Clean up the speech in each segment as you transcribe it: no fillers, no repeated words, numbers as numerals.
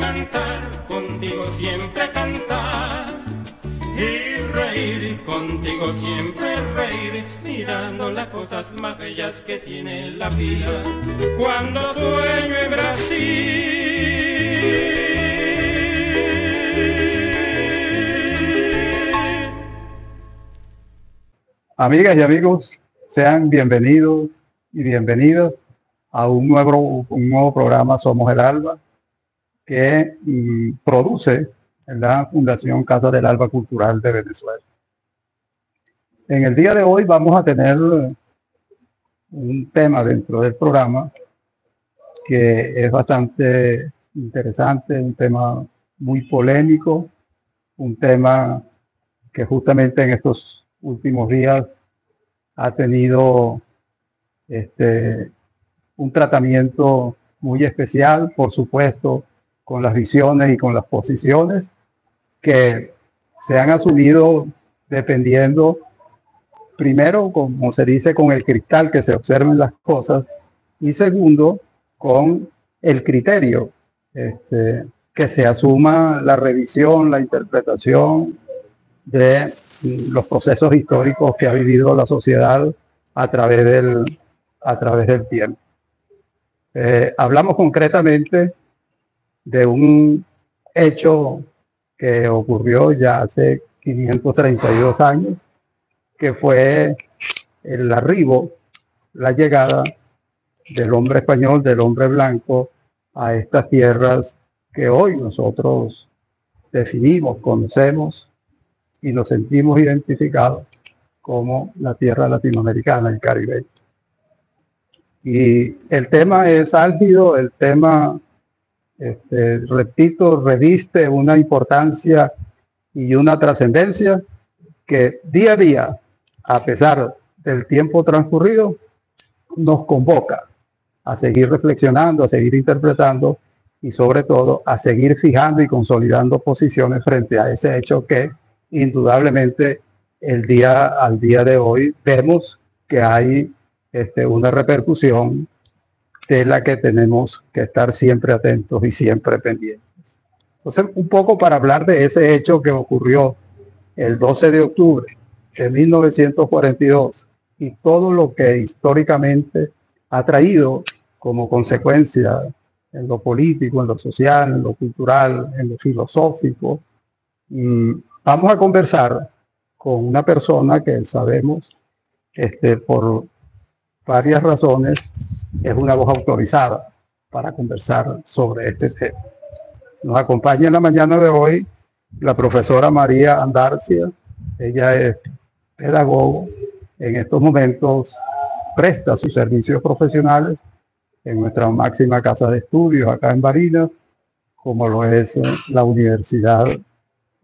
cantar, contigo siempre cantar. Y reír, contigo siempre reír, mirando las cosas más bellas que tiene la vida. Cuando sueño en Brasil. Amigas y amigos, sean bienvenidos y bienvenidas a un nuevo programa Somos el Alba que produce la Fundación Casa del Alba Cultural de Venezuela. En el día de hoy vamos a tener un tema dentro del programa que es bastante interesante, un tema muy polémico, un tema que justamente en estos últimos días ha tenido un tratamiento muy especial, por supuesto, con las visiones y con las posiciones que se han asumido dependiendo, primero, como se dice, con el cristal que se observen las cosas, y segundo, con el criterio que se asuma la revisión, la interpretación de los procesos históricos que ha vivido la sociedad a través del tiempo. Hablamos concretamente de un hecho que ocurrió ya hace 532 años, que fue el arribo, la llegada del hombre español, del hombre blanco, a estas tierras que hoy nosotros definimos, conocemos y nos sentimos identificados como la tierra latinoamericana, el Caribe. Y el tema es álgido, el tema, repito, reviste una importancia y una trascendencia que día a día, a pesar del tiempo transcurrido, nos convoca a seguir reflexionando, a seguir interpretando y sobre todo a seguir fijando y consolidando posiciones frente a ese hecho que indudablemente al día de hoy vemos que hay una repercusión de la que tenemos que estar siempre atentos y siempre pendientes. Entonces, un poco para hablar de ese hecho que ocurrió el 12 de octubre de 1942 y todo lo que históricamente ha traído como consecuencia en lo político, en lo social, en lo cultural, en lo filosófico. Vamos a conversar con una persona que sabemos, por varias razones, es una voz autorizada para conversar sobre este tema. Nos acompaña en la mañana de hoy la profesora María Andarcia. Ella es pedagogo. En estos momentos presta sus servicios profesionales en nuestra máxima casa de estudios acá en Barinas, como lo es la Universidad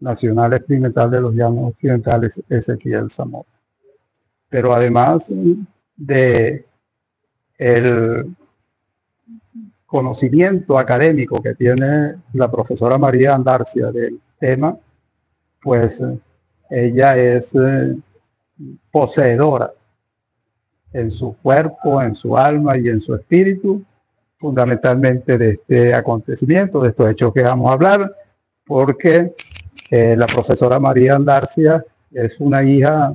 Nacional Experimental de los Llanos Occidentales, Ezequiel Zamora. Pero además de el conocimiento académico que tiene la profesora María Andarcia del tema, pues ella es poseedora en su cuerpo, en su alma y en su espíritu, fundamentalmente de este acontecimiento, de estos hechos que vamos a hablar, porque la profesora María Andarcia es una hija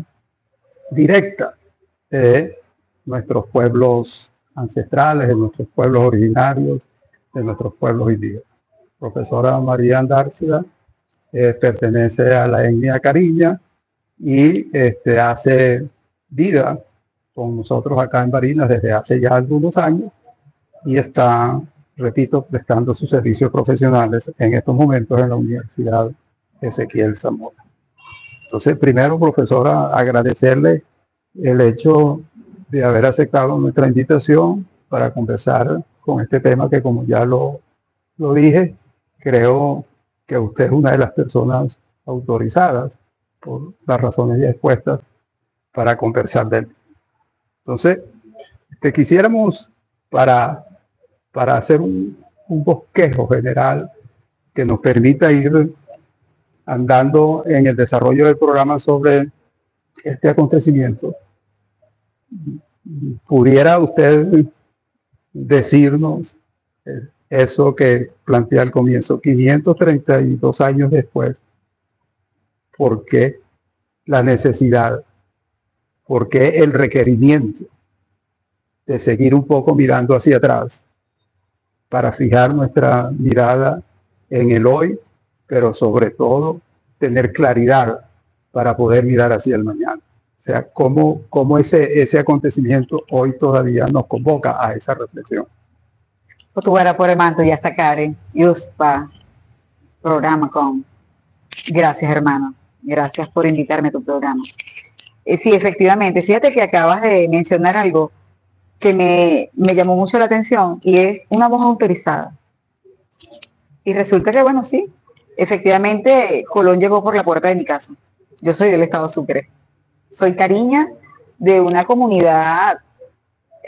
directa de nuestros pueblos ancestrales, de nuestros pueblos originarios, de nuestros pueblos indígenas. Profesora María Andarcia pertenece a la etnia cariña y hace vida con nosotros acá en Barinas desde hace ya algunos años y está, repito, prestando sus servicios profesionales en estos momentos en la Universidad Ezequiel Zamora. Entonces, primero, profesora, agradecerle el hecho de haber aceptado nuestra invitación para conversar con este tema que, como ya lo dije, creo que usted es una de las personas autorizadas por las razones ya expuestas para conversar de él. Entonces, quisiéramos para hacer un bosquejo general que nos permita ir andando en el desarrollo del programa sobre este acontecimiento. ¿Pudiera usted decirnos eso que planteé al comienzo, 532 años después, ¿por qué la necesidad? ¿Por qué el requerimiento de seguir un poco mirando hacia atrás para fijar nuestra mirada en el hoy, pero sobre todo tener claridad para poder mirar hacia el mañana? O sea, cómo ese acontecimiento hoy todavía nos convoca a esa reflexión. Otuara por el manto y hasta Karen, Yuspa, programa con. Gracias, hermano. Gracias por invitarme a tu programa. Sí, efectivamente. Fíjate que acabas de mencionar algo que me llamó mucho la atención y es una voz autorizada. Y resulta que, bueno, sí, efectivamente Colón llegó por la puerta de mi casa. Yo soy del estado Sucre. Soy cariña de una comunidad,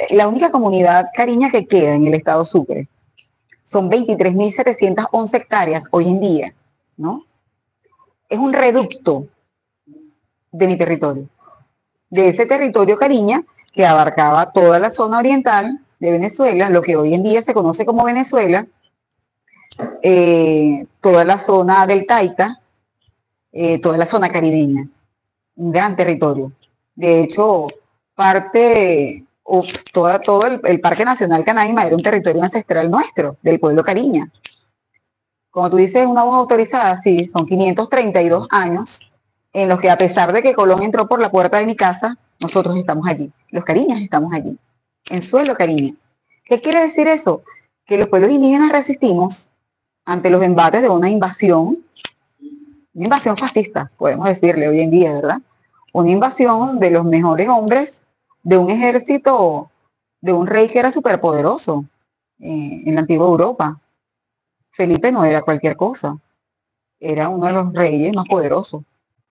la única comunidad cariña que queda en el estado Sucre. Son 23.711 hectáreas hoy en día, ¿no? Es un reducto de mi territorio. De ese territorio cariña que abarcaba toda la zona oriental de Venezuela, lo que hoy en día se conoce como Venezuela, toda la zona del Taita, toda la zona caribeña. Un gran territorio. De hecho, todo el Parque Nacional Canaima era un territorio ancestral nuestro, del pueblo cariña. Como tú dices, una voz autorizada, sí, son 532 años en los que, a pesar de que Colón entró por la puerta de mi casa, nosotros estamos allí. Los cariñas estamos allí, en suelo cariña. ¿Qué quiere decir eso? Que los pueblos indígenas resistimos ante los embates de una invasión fascista, podemos decirle hoy en día, ¿verdad? Una invasión de los mejores hombres de un ejército, de un rey que era superpoderoso en la antigua Europa. Felipe no era cualquier cosa, era uno de los reyes más poderosos.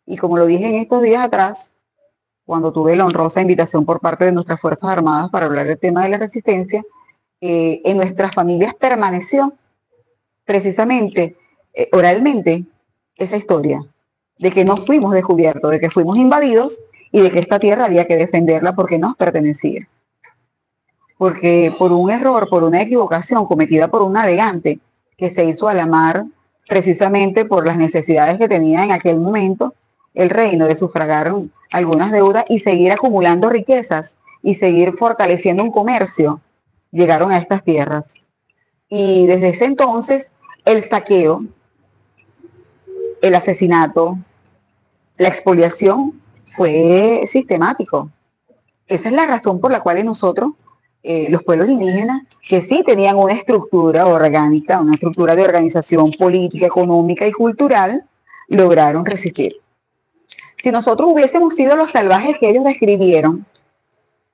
Y como lo dije en estos días atrás, cuando tuve la honrosa invitación por parte de nuestras Fuerzas Armadas para hablar del tema de la resistencia, en nuestras familias permaneció precisamente, oralmente, esa historia de que no fuimos descubiertos, de que fuimos invadidos y de que esta tierra había que defenderla porque nos pertenecía. Porque por un error, por una equivocación cometida por un navegante que se hizo a la mar precisamente por las necesidades que tenía en aquel momento el reino de sufragar algunas deudas y seguir acumulando riquezas y seguir fortaleciendo un comercio, llegaron a estas tierras. Y desde ese entonces el saqueo, el asesinato, la expoliación fue sistemático. Esa es la razón por la cual nosotros, los pueblos indígenas, que sí tenían una estructura orgánica, una estructura de organización política, económica y cultural, lograron resistir. Si nosotros hubiésemos sido los salvajes que ellos describieron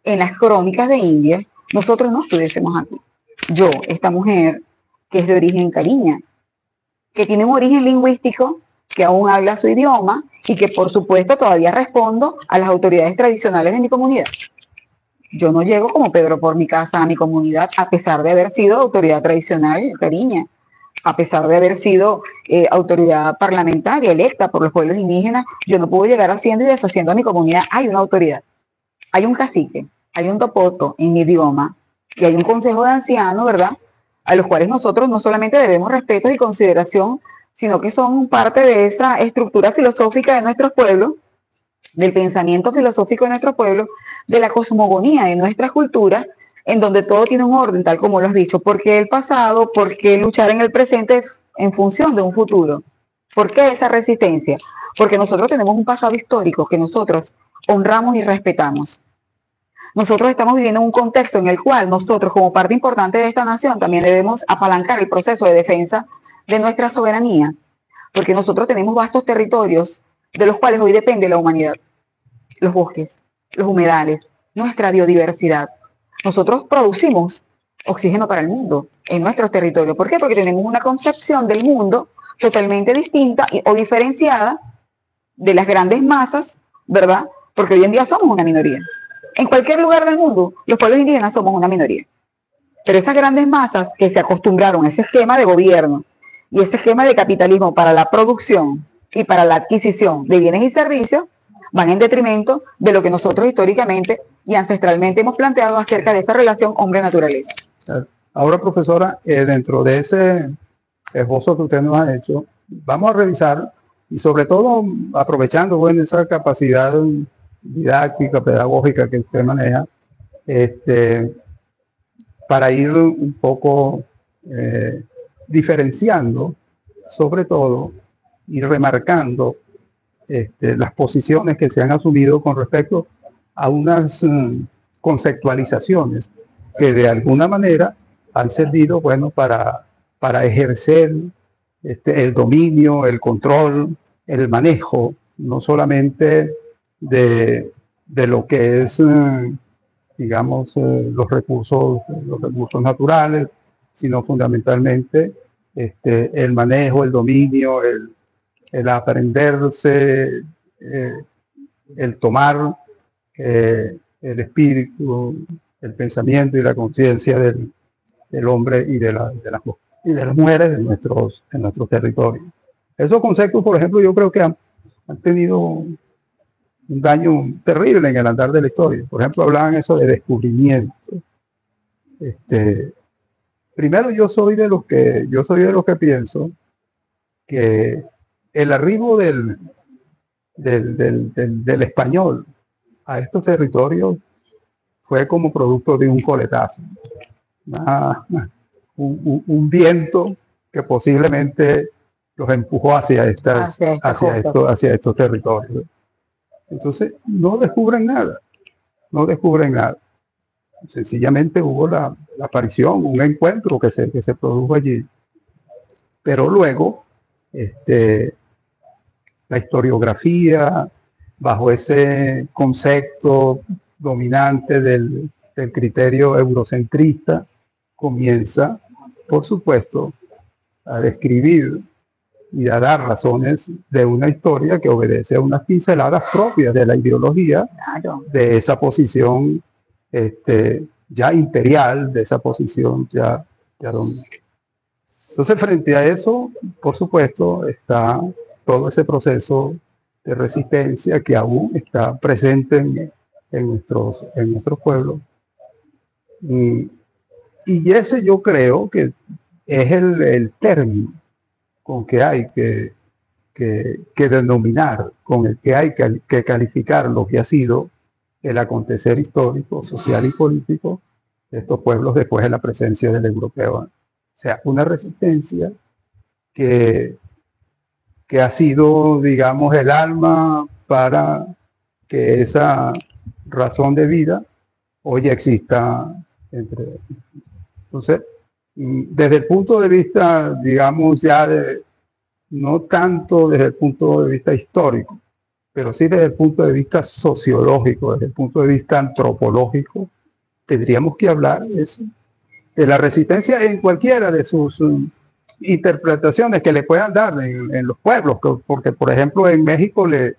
en las crónicas de India, nosotros no estuviésemos aquí. Yo, esta mujer, que es de origen cariña, que tiene un origen lingüístico, que aún habla su idioma y que por supuesto todavía respondo a las autoridades tradicionales de mi comunidad. Yo no llego como Pedro por mi casa a mi comunidad a pesar de haber sido autoridad tradicional cariña, a pesar de haber sido autoridad parlamentaria electa por los pueblos indígenas. Yo no puedo llegar haciendo y deshaciendo a mi comunidad. Hay una autoridad, hay un cacique, hay un topoto en mi idioma y hay un consejo de ancianos, ¿verdad?, a los cuales nosotros no solamente debemos respeto y consideración, sino que son parte de esa estructura filosófica de nuestros pueblos, del pensamiento filosófico de nuestro pueblo, de la cosmogonía de nuestra cultura, en donde todo tiene un orden, tal como lo has dicho. ¿Por qué el pasado? ¿Por qué luchar en el presente en función de un futuro? ¿Por qué esa resistencia? Porque nosotros tenemos un pasado histórico que nosotros honramos y respetamos. Nosotros estamos viviendo en un contexto en el cual nosotros, como parte importante de esta nación, también debemos apalancar el proceso de defensa de nuestra soberanía, porque nosotros tenemos vastos territorios de los cuales hoy depende la humanidad. Los bosques, los humedales, nuestra biodiversidad. Nosotros producimos oxígeno para el mundo en nuestros territorios. ¿Por qué? Porque tenemos una concepción del mundo totalmente distinta o diferenciada de las grandes masas, ¿verdad? Porque hoy en día somos una minoría. En cualquier lugar del mundo, los pueblos indígenas somos una minoría. Pero esas grandes masas que se acostumbraron a ese esquema de gobierno y ese esquema de capitalismo para la producción y para la adquisición de bienes y servicios, van en detrimento de lo que nosotros históricamente y ancestralmente hemos planteado acerca de esa relación hombre-naturaleza. Ahora, profesora, dentro de ese esbozo que usted nos ha hecho, vamos a revisar y sobre todo aprovechando bueno, esa capacidad didáctica, pedagógica que usted maneja, para ir un poco diferenciando, sobre todo, y remarcando las posiciones que se han asumido con respecto a unas conceptualizaciones que de alguna manera han servido, bueno, para ejercer el dominio, el control, el manejo, no solamente de lo que es, digamos, los recursos naturales, sino fundamentalmente el manejo, el dominio, el aprenderse, el tomar el espíritu, el pensamiento y la conciencia del hombre y de las mujeres en nuestros territorios. Esos conceptos, por ejemplo, yo creo que han tenido un daño terrible en el andar de la historia. Por ejemplo, hablaban eso de descubrimiento. Primero, yo soy de los que pienso que el arribo del español a estos territorios fue como producto de un coletazo, un viento que posiblemente los empujó hacia estos territorios. Entonces, no descubren nada. Sencillamente hubo la aparición, un encuentro que se produjo allí. Pero luego, la historiografía, bajo ese concepto dominante del criterio eurocentrista, comienza, por supuesto, a describir y a dar razones de una historia que obedece a unas pinceladas propias de la ideología, de esa posición ya imperial, de esa posición ya dominante. Entonces, frente a eso, por supuesto, está todo ese proceso de resistencia que aún está presente en nuestros pueblos. Y ese yo creo que es el término con que hay que denominar, con el que hay que calificar lo que ha sido el acontecer histórico, social y político de estos pueblos después de la presencia del europeo. O sea, una resistencia que ha sido, digamos, el alma para que esa razón de vida hoy exista entre ellos. Entonces, desde el punto de vista, digamos, no tanto desde el punto de vista histórico, pero sí desde el punto de vista sociológico, desde el punto de vista antropológico, tendríamos que hablar de la resistencia en cualquiera de sus interpretaciones que le puedan dar en los pueblos, porque por ejemplo en México le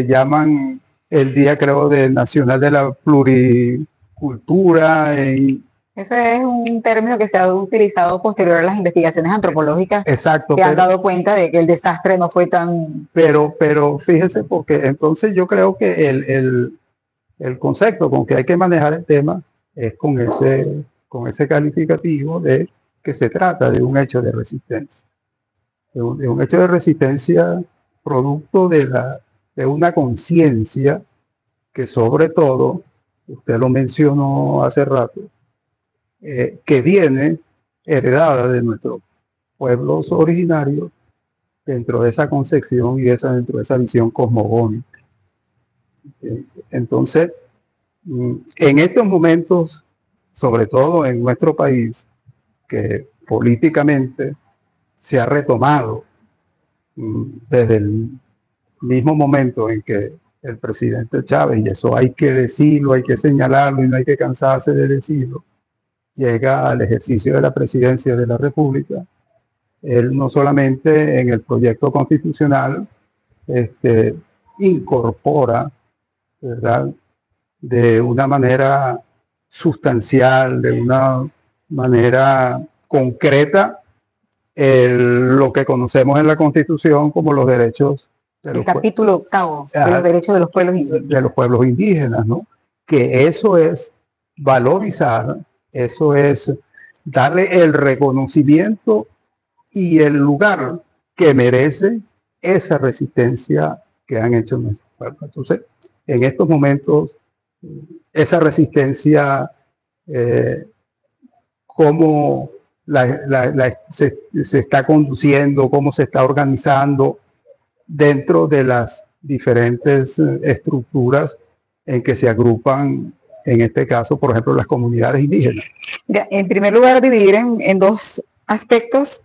llaman el día, creo, nacional de la pluricultura. Ese es un término que se ha utilizado posterior a las investigaciones antropológicas. Exacto, que han dado cuenta de que el desastre no fue tan... Pero fíjese, porque entonces yo creo que el concepto con que hay que manejar el tema es con ese calificativo de que se trata de un hecho de resistencia. De un hecho de resistencia producto de una conciencia que sobre todo, usted lo mencionó hace rato, que viene heredada de nuestros pueblos originarios dentro de esa concepción y dentro de esa visión cosmogónica. Entonces, en estos momentos, sobre todo en nuestro país, que políticamente se ha retomado desde el mismo momento en que el presidente Chávez, y eso hay que decirlo, hay que señalarlo y no hay que cansarse de decirlo, llega al ejercicio de la presidencia de la República, él no solamente en el proyecto constitucional incorpora, ¿verdad?, de una manera sustancial, de una manera concreta, lo que conocemos en la Constitución como los derechos de el capítulo 8 de los derechos de los pueblos indígenas. De los pueblos indígenas, ¿no? Que eso es valorizar, eso es darle el reconocimiento y el lugar que merece esa resistencia que han hecho nuestros pueblos. Entonces, en estos momentos, esa resistencia, cómo se está conduciendo, cómo se está organizando dentro de las diferentes estructuras en que se agrupan, en este caso, por ejemplo, las comunidades indígenas. En primer lugar, dividir en dos aspectos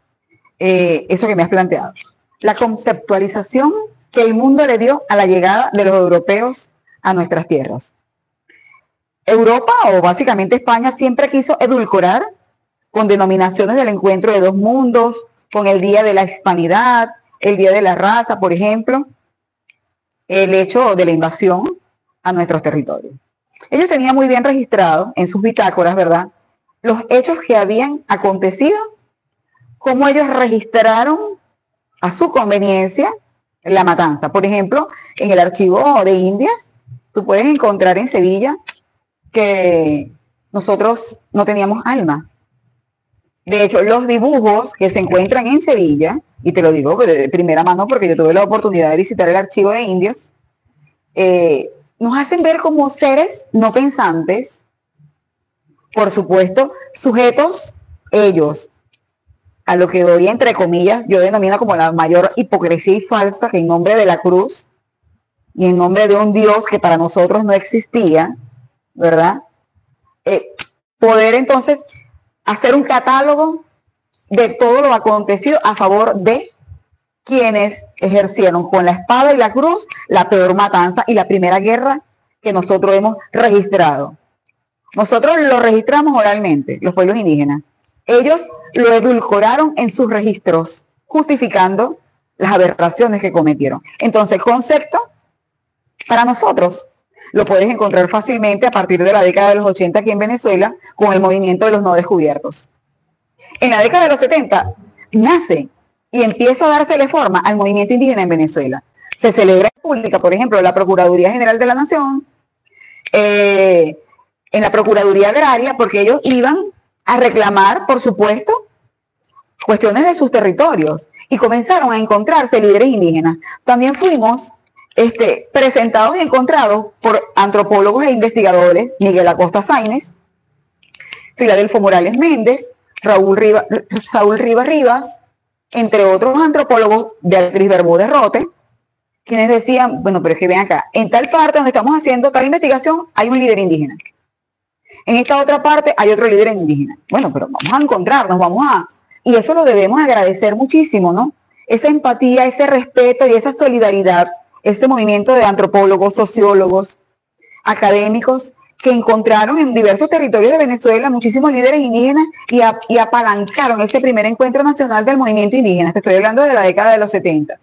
eso que me has planteado. La conceptualización que el mundo le dio a la llegada de los europeos a nuestras tierras. Europa, o básicamente España, siempre quiso edulcorar con denominaciones del encuentro de dos mundos, con el Día de la Hispanidad, el Día de la Raza, por ejemplo, el hecho de la invasión a nuestros territorios. Ellos tenían muy bien registrado en sus bitácoras, ¿verdad?, los hechos que habían acontecido, cómo ellos registraron a su conveniencia la matanza. Por ejemplo, en el archivo de Indias, tú puedes encontrar en Sevilla que nosotros no teníamos alma. De hecho, los dibujos que se encuentran en Sevilla, y te lo digo de primera mano porque yo tuve la oportunidad de visitar el archivo de Indias, nos hacen ver como seres no pensantes, por supuesto, sujetos ellos a lo que hoy, entre comillas, yo denomino como la mayor hipocresía y falsa, que en nombre de la cruz y en nombre de un Dios que para nosotros no existía, ¿verdad? Poder entonces hacer un catálogo de todo lo acontecido a favor de quienes ejercieron con la espada y la cruz la peor matanza y la primera guerra que nosotros hemos registrado. Nosotros lo registramos oralmente, los pueblos indígenas. Ellos lo edulcoraron en sus registros, justificando las aberraciones que cometieron. Entonces, el concepto, para nosotros, lo puedes encontrar fácilmente a partir de la década de los 80 aquí en Venezuela, con el movimiento de los no descubiertos. En la década de los 70 nace y empieza a dársele forma al movimiento indígena en Venezuela. Se celebra en pública, por ejemplo, la Procuraduría General de la Nación, en la Procuraduría Agraria, porque ellos iban a reclamar, por supuesto, cuestiones de sus territorios, y comenzaron a encontrarse líderes indígenas. También fuimos presentados y encontrados por antropólogos e investigadores, Miguel Acosta Sáenz, Filadelfo Morales Méndez, Saúl Rivas Rivas, entre otros antropólogos, Beatriz Bermúdez Rote, quienes decían, bueno, pero es que ven acá, en tal parte donde estamos haciendo tal investigación hay un líder indígena. En esta otra parte hay otro líder indígena. Bueno, pero vamos a encontrarnos, y eso lo debemos agradecer muchísimo, ¿no? Esa empatía, ese respeto y esa solidaridad, ese movimiento de antropólogos, sociólogos, académicos, que encontraron en diversos territorios de Venezuela muchísimos líderes indígenas y apalancaron ese primer encuentro nacional del movimiento indígena. Te estoy hablando de la década de los 70.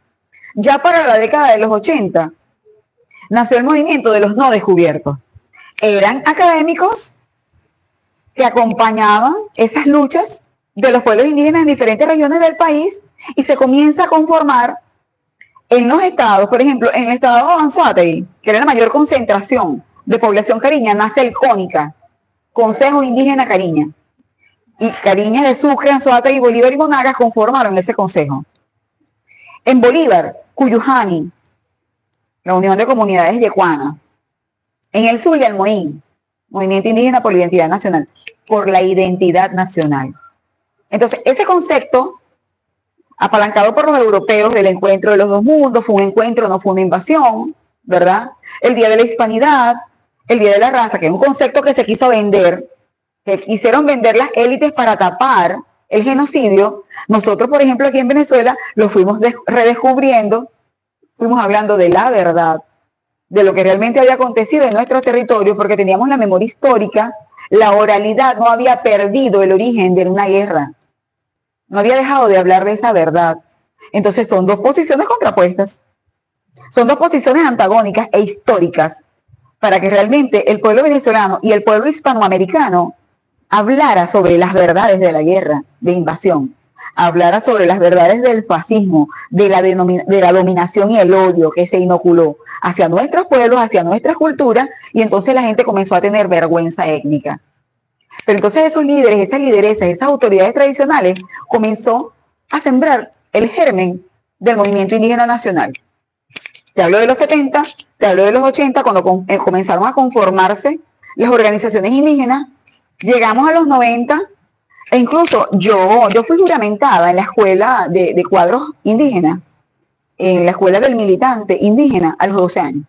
Ya para la década de los 80 nació el movimiento de los no descubiertos. Eran académicos que acompañaban esas luchas de los pueblos indígenas en diferentes regiones del país y se comienza a conformar en los estados. Por ejemplo, en el estado de Anzoátegui, que era la mayor concentración de población cariña, nace el CONICA, Consejo Indígena Cariña. Y Cariña de Sucre, Anzoátegui, Bolívar y Monagas conformaron ese consejo. En Bolívar, Cuyujani, la Unión de Comunidades Yecuana. En el sur, Almoín, Movimiento Indígena por la Identidad Nacional, por la identidad nacional. Entonces, ese concepto, apalancado por los europeos del encuentro de los dos mundos, fue un encuentro, no fue una invasión, ¿verdad? El Día de la Hispanidad, el Día de la Raza, que es un concepto que se quiso vender, que quisieron vender las élites para tapar el genocidio. Nosotros, por ejemplo, aquí en Venezuela, lo fuimos redescubriendo, fuimos hablando de la verdad, de lo que realmente había acontecido en nuestro territorio, porque teníamos la memoria histórica, la oralidad no había perdido el origen de una guerra, no había dejado de hablar de esa verdad. Entonces son dos posiciones contrapuestas, son dos posiciones antagónicas e históricas, para que realmente el pueblo venezolano y el pueblo hispanoamericano hablara sobre las verdades de la guerra de invasión, hablara sobre las verdades del fascismo, de la dominación y el odio que se inoculó hacia nuestros pueblos, hacia nuestra cultura, y entonces la gente comenzó a tener vergüenza étnica. Pero entonces esos líderes, esas lideresas, esas autoridades tradicionales comenzó a sembrar el germen del movimiento indígena nacional. Te hablo de los 70, te hablo de los 80, cuando comenzaron a conformarse las organizaciones indígenas. Llegamos a los 90, e incluso yo fui juramentada en la escuela de cuadros indígenas, en la escuela del militante indígena a los 12 años.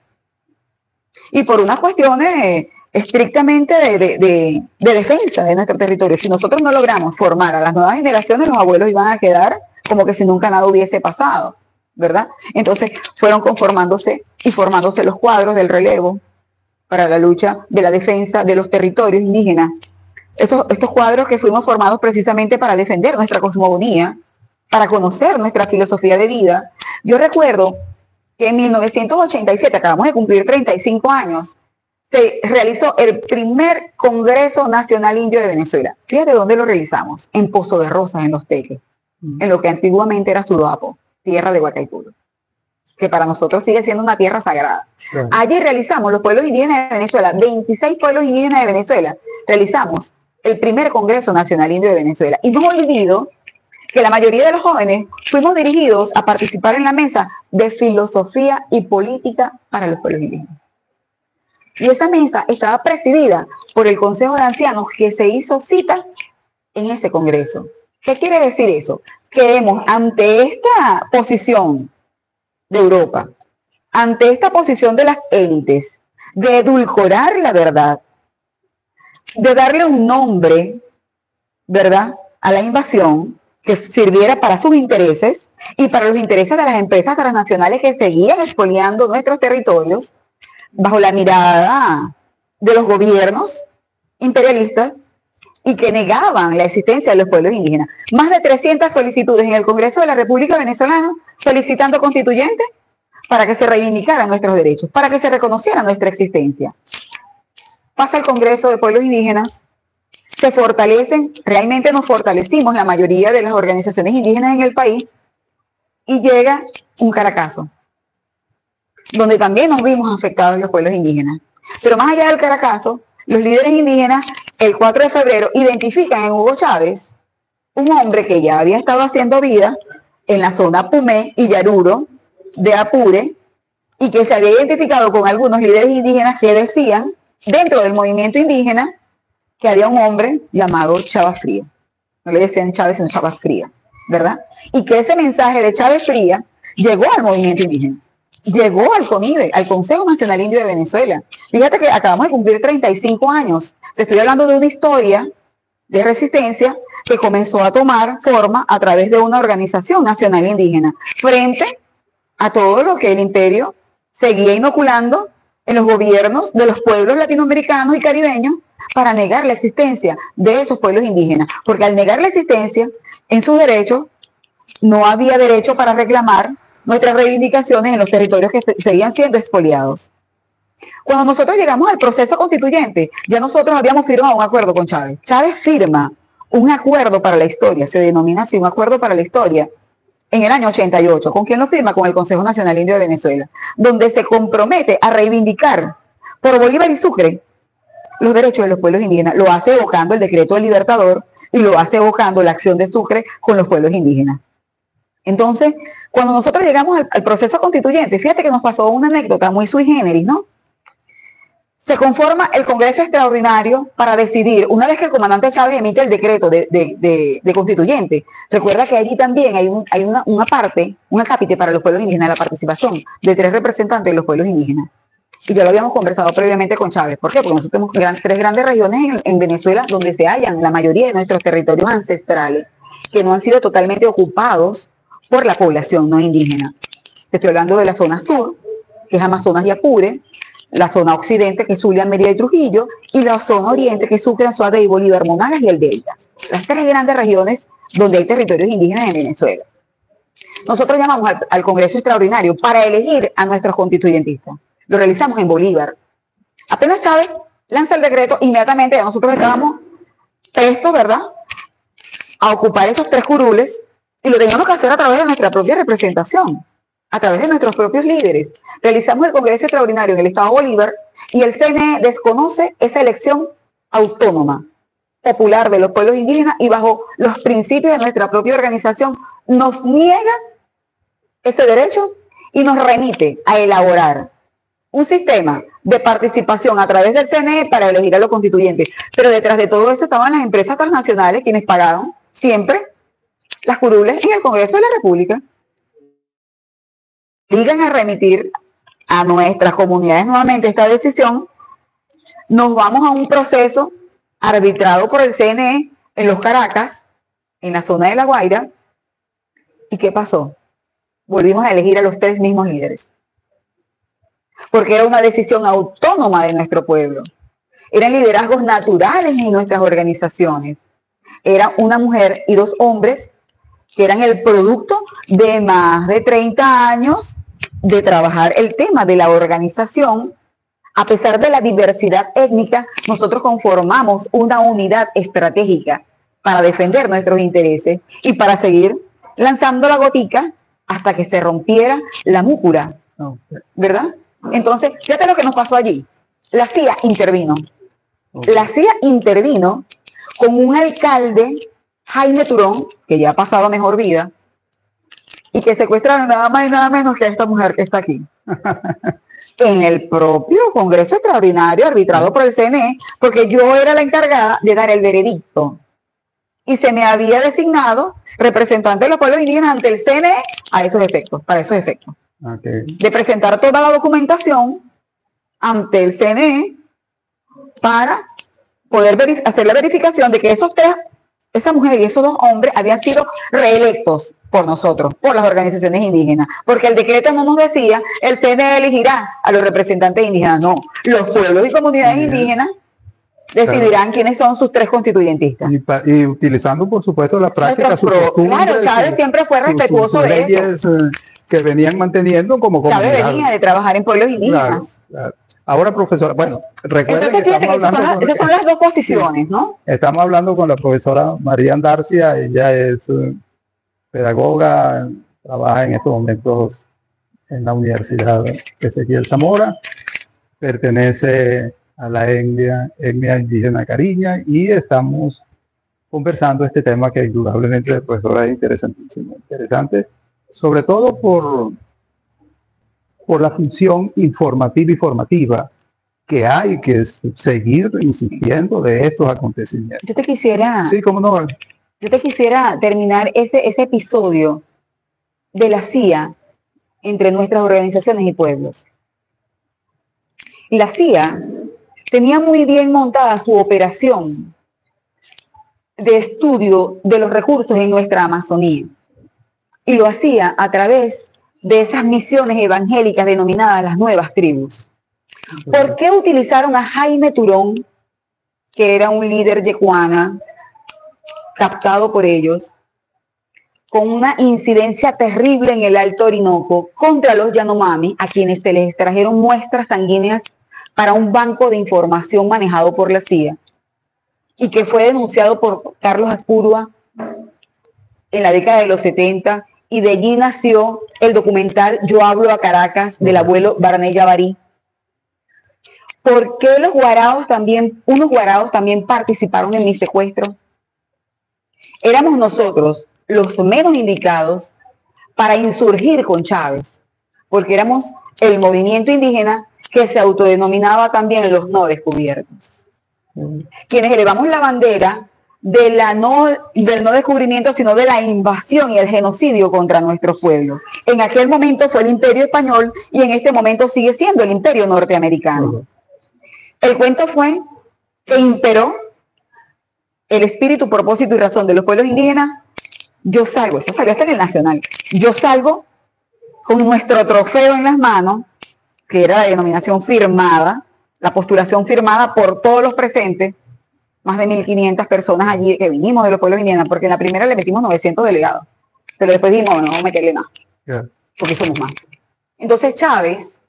Y por unas cuestiones estrictamente de defensa de nuestro territorio. Si nosotros no logramos formar a las nuevas generaciones, los abuelos iban a quedar como que si nunca nada hubiese pasado, ¿verdad? Entonces fueron conformándose y formándose los cuadros del relevo para la lucha de la defensa de los territorios indígenas. Estos cuadros que fuimos formados precisamente para defender nuestra cosmogonía, para conocer nuestra filosofía de vida. Yo recuerdo que en 1987, acabamos de cumplir 35 años, se realizó el primer Congreso Nacional Indio de Venezuela. Fíjate dónde lo realizamos, en Pozo de Rosas, en Los Teques, en lo que antiguamente era Suruapo, tierra de Guacaipuro, que para nosotros sigue siendo una tierra sagrada. Claro. Allí realizamos, los pueblos indígenas de Venezuela, 26 pueblos indígenas de Venezuela, realizamos el primer Congreso Nacional Indio de Venezuela. Y no olvido que la mayoría de los jóvenes fuimos dirigidos a participar en la mesa de filosofía y política para los pueblos indígenas. Y esa mesa estaba presidida por el Consejo de Ancianos que se hizo cita en ese congreso. ¿Qué quiere decir eso? Que hemos, ante esta posición de Europa, ante esta posición de las élites, de edulcorar la verdad, de darle un nombre, ¿verdad?, a la invasión que sirviera para sus intereses y para los intereses de las empresas transnacionales que seguían expoliando nuestros territorios, bajo la mirada de los gobiernos imperialistas y que negaban la existencia de los pueblos indígenas. Más de 300 solicitudes en el Congreso de la República Venezolana solicitando constituyentes para que se reivindicaran nuestros derechos, para que se reconociera nuestra existencia. Pasa el Congreso de Pueblos Indígenas, se fortalecen, realmente nos fortalecimos la mayoría de las organizaciones indígenas en el país y llega un Caracazo, donde también nos vimos afectados los pueblos indígenas. Pero más allá del Caracazo, los líderes indígenas, el 4 de febrero, identifican en Hugo Chávez un hombre que ya había estado haciendo vida en la zona Pumé y Yaruro de Apure, y que se había identificado con algunos líderes indígenas que decían, dentro del movimiento indígena, que había un hombre llamado Chava Fría. No le decían Chávez, sino Chava Fría, ¿verdad? Y que ese mensaje de Chávez Fría llegó al movimiento indígena. Llegó al CONIVE, al Consejo Nacional Indio de Venezuela. Fíjate que acabamos de cumplir 35 años. Te estoy hablando de una historia de resistencia que comenzó a tomar forma a través de una organización nacional indígena, frente a todo lo que el imperio seguía inoculando en los gobiernos de los pueblos latinoamericanos y caribeños para negar la existencia de esos pueblos indígenas. Porque al negar la existencia en sus derechos, no había derecho para reclamar nuestras reivindicaciones en los territorios que seguían siendo expoliados. Cuando nosotros llegamos al proceso constituyente, ya nosotros habíamos firmado un acuerdo con Chávez. Chávez firma un acuerdo para la historia, se denomina así, un acuerdo para la historia, en el año 88. ¿Con quién lo firma? Con el Consejo Nacional Indio de Venezuela, donde se compromete a reivindicar por Bolívar y Sucre los derechos de los pueblos indígenas. Lo hace evocando el decreto del Libertador y lo hace evocando la acción de Sucre con los pueblos indígenas. Entonces, cuando nosotros llegamos al proceso constituyente, fíjate que nos pasó una anécdota muy sui generis, ¿no? Se conforma el Congreso Extraordinario para decidir, una vez que el comandante Chávez emite el decreto de constituyente, recuerda que allí también hay una parte, un acápite para los pueblos indígenas, la participación de 3 representantes de los pueblos indígenas. Y ya lo habíamos conversado previamente con Chávez. ¿Por qué? Porque nosotros tenemos 3 grandes regiones en Venezuela donde se hallan la mayoría de nuestros territorios ancestrales que no han sido totalmente ocupados por la población no indígena. Te estoy hablando de la zona sur, que es Amazonas y Apure, la zona occidente, que es Zulia, Mérida y Trujillo, y la zona oriente, que es Sucre, Anzoátegui y Bolívar, Monagas y el Delta. Las 3 grandes regiones donde hay territorios indígenas en Venezuela. Nosotros llamamos al Congreso Extraordinario para elegir a nuestros constituyentistas. Lo realizamos en Bolívar. Apenas Chávez lanza el decreto, inmediatamente ya nosotros estábamos prestos, ¿verdad?, a ocupar esos 3 curules, y lo teníamos que hacer a través de nuestra propia representación, a través de nuestros propios líderes. Realizamos el Congreso Extraordinario en el Estado Bolívar y el CNE desconoce esa elección autónoma popular de los pueblos indígenas y bajo los principios de nuestra propia organización nos niega ese derecho y nos remite a elaborar un sistema de participación a través del CNE para elegir a los constituyentes. Pero detrás de todo eso estaban las empresas transnacionales quienes pagaron siempre las curules en el Congreso de la República. Obligan a remitir a nuestras comunidades nuevamente esta decisión. Nos vamos a un proceso arbitrado por el CNE en los Caracas, en la zona de La Guaira. ¿Y qué pasó? Volvimos a elegir a los 3 mismos líderes. Porque era una decisión autónoma de nuestro pueblo. Eran liderazgos naturales en nuestras organizaciones. Era una mujer y 2 hombres que eran el producto de más de 30 años de trabajar el tema de la organización. A pesar de la diversidad étnica, nosotros conformamos una unidad estratégica para defender nuestros intereses y para seguir lanzando la gotica hasta que se rompiera la múcura, ¿verdad? Entonces, fíjate lo que nos pasó allí. La CIA intervino. La CIA intervino con un alcalde, Jaime Turón, que ya ha pasado a mejor vida, y que secuestraron nada más y nada menos que a esta mujer que está aquí. En el propio Congreso Extraordinario arbitrado por el CNE, porque yo era la encargada de dar el veredicto. Y se me había designado representante de los pueblos indígenas ante el CNE a esos efectos, para esos efectos. Okay. De presentar toda la documentación ante el CNE para poder hacer la verificación de que esa mujer y esos 2 hombres habían sido reelectos por nosotros, por las organizaciones indígenas, porque el decreto no nos decía el CNE elegirá a los representantes indígenas, no, los pueblos y comunidades indígenas decidirán quiénes son sus 3 constituyentistas. Y utilizando, por supuesto, la práctica, claro, Chávez siempre fue respetuoso de eso. Que venían manteniendo como comunidad. Chávez venía de trabajar en pueblos indígenas. Claro. Ahora, profesora, bueno, recuerden entonces, que estamos hablando... Esas son las 2 posiciones, ¿no? Estamos hablando con la profesora María Andarcia, ella es pedagoga, trabaja en estos momentos en la Universidad Ezequiel Zamora, pertenece a la etnia indígena Cariña y estamos conversando este tema que indudablemente, profesora, es interesantísimo, interesante, sobre todo por la función informativa y formativa que hay que seguir insistiendo de estos acontecimientos. Yo te quisiera... Sí, cómo no. Yo te quisiera terminar ese episodio de la CIA entre nuestras organizaciones y pueblos. La CIA tenía muy bien montada su operación de estudio de los recursos en nuestra Amazonía. Y lo hacía a través de esas misiones evangélicas denominadas las nuevas tribus. ¿Por qué utilizaron a Jaime Turón, que era un líder yecuana, captado por ellos, con una incidencia terrible en el Alto Orinoco contra los Yanomami, a quienes se les extrajeron muestras sanguíneas para un banco de información manejado por la CIA, y que fue denunciado por Carlos Azpurua en la década de los 70, y de allí nació el documental Yo hablo a Caracas, del abuelo Barney Yabarí? ¿Por qué unos guaraos también participaron en mi secuestro? Éramos nosotros los menos indicados para insurgir con Chávez, porque éramos el movimiento indígena que se autodenominaba también los no descubiertos. Quienes elevamos la bandera del no descubrimiento, sino de la invasión y el genocidio contra nuestro pueblo. En aquel momento fue el Imperio Español y en este momento sigue siendo el Imperio Norteamericano. El cuento fue que imperó el espíritu, propósito y razón de los pueblos indígenas. Yo salgo, esto salió hasta en el Nacional, yo salgo con nuestro trofeo en las manos, que era la denominación firmada, la postulación firmada por todos los presentes, más de 1.500 personas allí que vinimos de los pueblos indígenas, porque en la primera le metimos 900 delegados, pero después dijimos, no vamos a meterle más, porque somos más. Entonces Chávez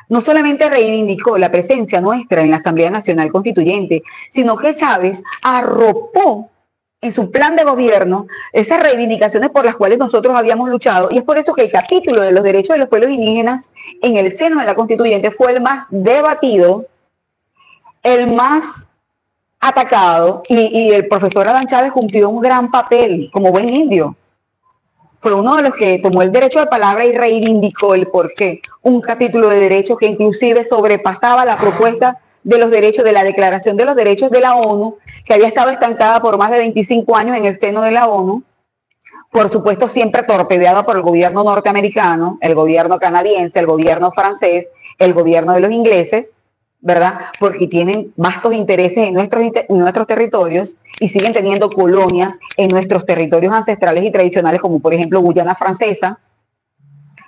no solamente reivindicó la presencia nuestra en la Asamblea Nacional Constituyente, sino que Chávez arropó en su plan de gobierno esas reivindicaciones por las cuales nosotros habíamos luchado, y es por eso que el capítulo de los derechos de los pueblos indígenas en el seno de la Constituyente fue el más debatido, el más atacado y el profesor Adán Chávez cumplió un gran papel como buen indio. Fue uno de los que tomó el derecho de palabra y reivindicó el porqué. Un capítulo de derecho que inclusive sobrepasaba la propuesta de los derechos, de la Declaración de los Derechos de la ONU, que había estado estancada por más de 25 años en el seno de la ONU, por supuesto siempre torpedeada por el gobierno norteamericano, el gobierno canadiense, el gobierno francés, el gobierno de los ingleses, ¿verdad? Porque tienen vastos intereses en nuestros territorios y siguen teniendo colonias en nuestros territorios ancestrales y tradicionales, como por ejemplo Guyana Francesa,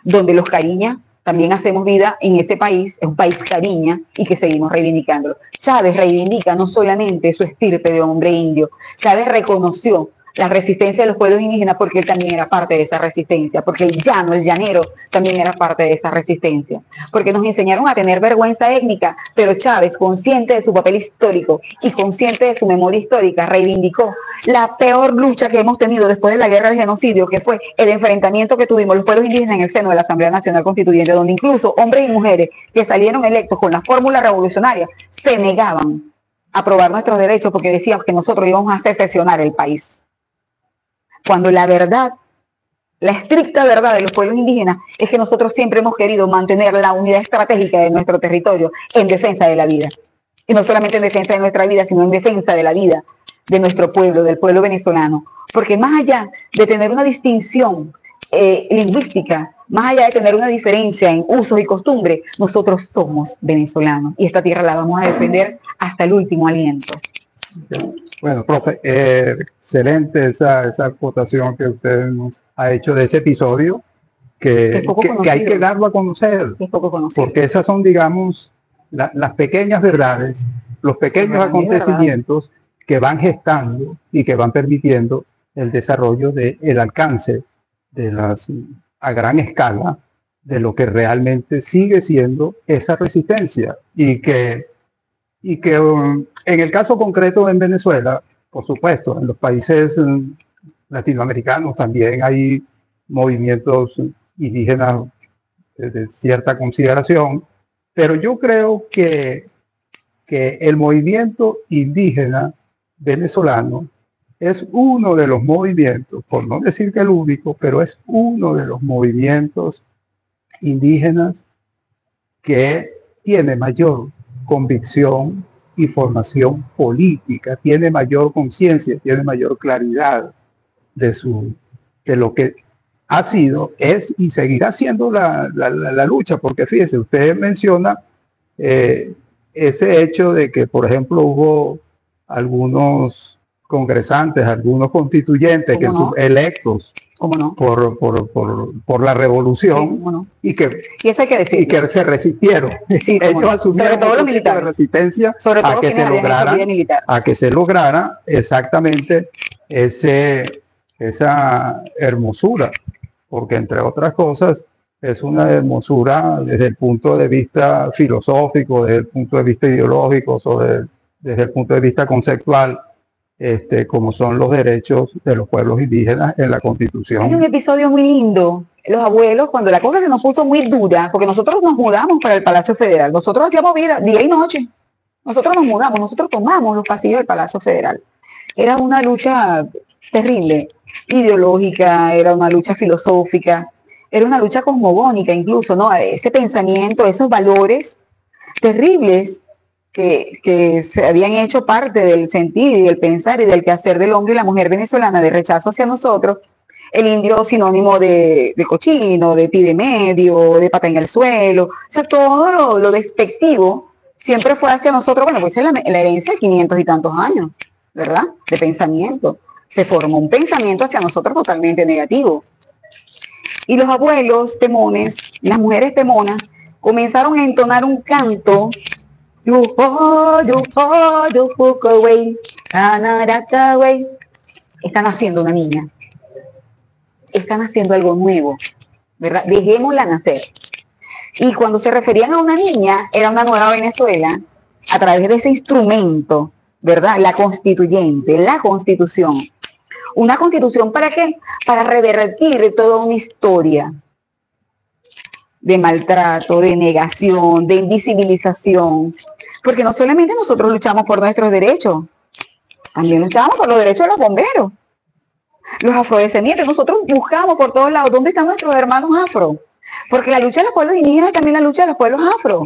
donde los cariñas también hacemos vida en ese país, es un país cariña y que seguimos reivindicándolo. Chávez reivindica no solamente su estirpe de hombre indio, Chávez reconoció la resistencia de los pueblos indígenas porque él también era parte de esa resistencia, porque el llano, el llanero también era parte de esa resistencia, porque nos enseñaron a tener vergüenza étnica, pero Chávez, consciente de su papel histórico y consciente de su memoria histórica, reivindicó la peor lucha que hemos tenido después de la guerra del genocidio, que fue el enfrentamiento que tuvimos los pueblos indígenas en el seno de la Asamblea Nacional Constituyente, donde incluso hombres y mujeres que salieron electos con la fórmula revolucionaria se negaban a aprobar nuestros derechos porque decían que nosotros íbamos a secesionar el país. Cuando la verdad, la estricta verdad de los pueblos indígenas es que nosotros siempre hemos querido mantener la unidad estratégica de nuestro territorio en defensa de la vida. Y no solamente en defensa de nuestra vida, sino en defensa de la vida de nuestro pueblo, del pueblo venezolano. Porque más allá de tener una distinción lingüística, más allá de tener una diferencia en usos y costumbres, nosotros somos venezolanos. Y esta tierra la vamos a defender hasta el último aliento. Bueno, profe, excelente esa acotación que usted nos ha hecho de ese episodio, que hay que darlo a conocer, es poco conocido. Porque esas son, digamos, las pequeñas verdades, los pequeños acontecimientos que van gestando y que van permitiendo el desarrollo del alcance de a gran escala de lo que realmente sigue siendo esa resistencia y que en el caso concreto en Venezuela, por supuesto, en los países latinoamericanos también hay movimientos indígenas de cierta consideración, pero yo creo que el movimiento indígena venezolano es uno de los movimientos, por no decir que el único, pero es uno de los movimientos indígenas que tiene mayor convicción y formación política, tiene mayor conciencia, tiene mayor claridad de lo que ha sido, es y seguirá siendo la lucha, porque fíjese, usted menciona ese hecho de que, por ejemplo, hubo algunos congresantes, algunos constituyentes que electos por la revolución, sí, y eso hay que decir, y que se resistieron. Sí, ellos asumieron sobre todo los militares, de resistencia sobre todo a que se lograra exactamente esa hermosura, porque entre otras cosas es una hermosura desde el punto de vista filosófico, desde el punto de vista ideológico, desde el punto de vista conceptual, como son los derechos de los pueblos indígenas en la Constitución. Hay un episodio muy lindo. Los abuelos, cuando la cosa se nos puso muy dura, porque nosotros nos mudamos para el Palacio Federal, nosotros hacíamos vida día y noche, nosotros nos mudamos, nosotros tomamos los pasillos del Palacio Federal. Era una lucha terrible, ideológica, era una lucha filosófica, era una lucha cosmogónica incluso, ¿no? Ese pensamiento, esos valores terribles que se habían hecho parte del sentir y del pensar y del quehacer del hombre y la mujer venezolana, de rechazo hacia nosotros. El indio sinónimo de cochino, de pie de medio, de pata en el suelo, o sea, todo lo despectivo siempre fue hacia nosotros. Bueno, pues es la herencia de 500 y tantos años, ¿verdad? De pensamiento. Se formó un pensamiento hacia nosotros totalmente negativo. Y los abuelos temones, las mujeres temonas, comenzaron a entonar un canto. Están haciendo una niña. Están haciendo algo nuevo, ¿verdad? Dejémosla nacer. Y cuando se referían a una niña, era una nueva Venezuela, a través de ese instrumento, ¿verdad? La constituyente, la constitución. ¿Una constitución para qué? Para revertir toda una historia de maltrato, de negación, de invisibilización. Porque no solamente nosotros luchamos por nuestros derechos, También luchamos por los derechos de los bomberos, los afrodescendientes. Nosotros buscamos por todos lados dónde están nuestros hermanos afro, porque la lucha de los pueblos indígenas es también la lucha de los pueblos afro,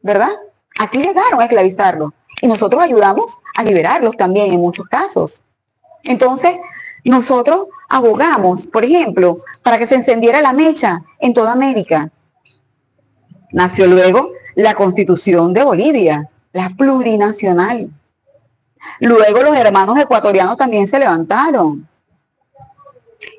¿verdad? Aquí llegaron a esclavizarlos y nosotros ayudamos a liberarlos también en muchos casos. Entonces, nosotros abogamos, por ejemplo, para que se encendiera la mecha en toda América. Nació luego la Constitución de Bolivia, la plurinacional. Luego los hermanos ecuatorianos también se levantaron.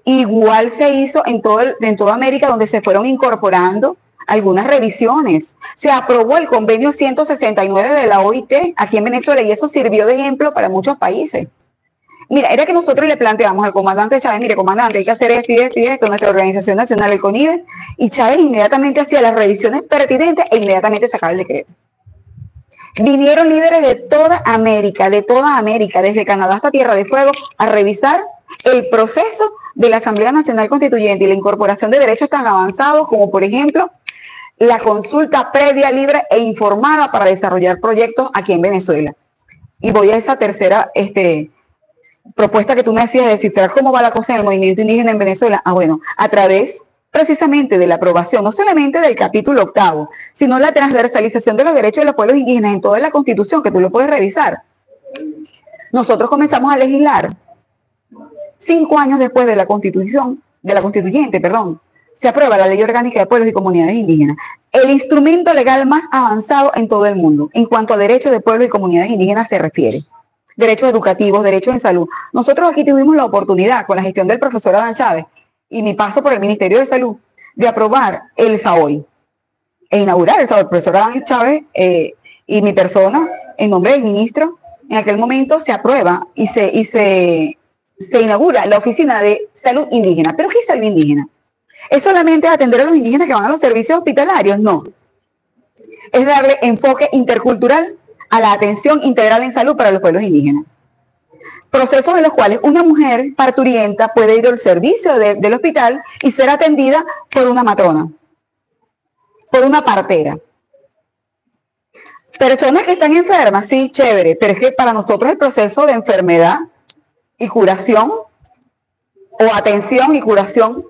Igual se hizo en toda América, donde se fueron incorporando algunas revisiones. Se aprobó el convenio 169 de la OIT aquí en Venezuela y eso sirvió de ejemplo para muchos países. Mira, era que nosotros le planteamos al comandante Chávez, mire, comandante, hay que hacer esto y esto y esto, nuestra organización nacional, el CONIDE, y Chávez inmediatamente hacía las revisiones pertinentes e inmediatamente sacaba el decreto. Vinieron líderes de toda América, desde Canadá hasta Tierra de Fuego, a revisar el proceso de la Asamblea Nacional Constituyente y la incorporación de derechos tan avanzados como, por ejemplo, la consulta previa, libre e informada para desarrollar proyectos aquí en Venezuela. Y voy a esa tercera propuesta que tú me hacías de descifrar cómo va la cosa en el movimiento indígena en Venezuela. Bueno, a través precisamente de la aprobación, no solamente del capítulo 8º, sino la transversalización de los derechos de los pueblos indígenas en toda la Constitución, que tú lo puedes revisar. Nosotros comenzamos a legislar 5 años después de la constituyente, se aprueba la Ley Orgánica de Pueblos y Comunidades Indígenas, el instrumento legal más avanzado en todo el mundo en cuanto a derechos de pueblos y comunidades indígenas se refiere. Derechos educativos, derechos en salud. Nosotros aquí tuvimos la oportunidad, con la gestión del profesor Adán Chávez y mi paso por el Ministerio de Salud, de aprobar el SAOI e inaugurar el SAOI. El profesor Adán Chávez y mi persona, en nombre del ministro, en aquel momento se aprueba y se inaugura la Oficina de Salud Indígena. ¿Pero qué es salud indígena? ¿Es solamente atender a los indígenas que van a los servicios hospitalarios? No. Es darle enfoque intercultural a la atención integral en salud para los pueblos indígenas. Procesos en los cuales una mujer parturienta puede ir al servicio del hospital y ser atendida por una matrona, por una partera. Personas que están enfermas, sí, chévere, pero es que para nosotros el proceso de enfermedad y curación, o atención y curación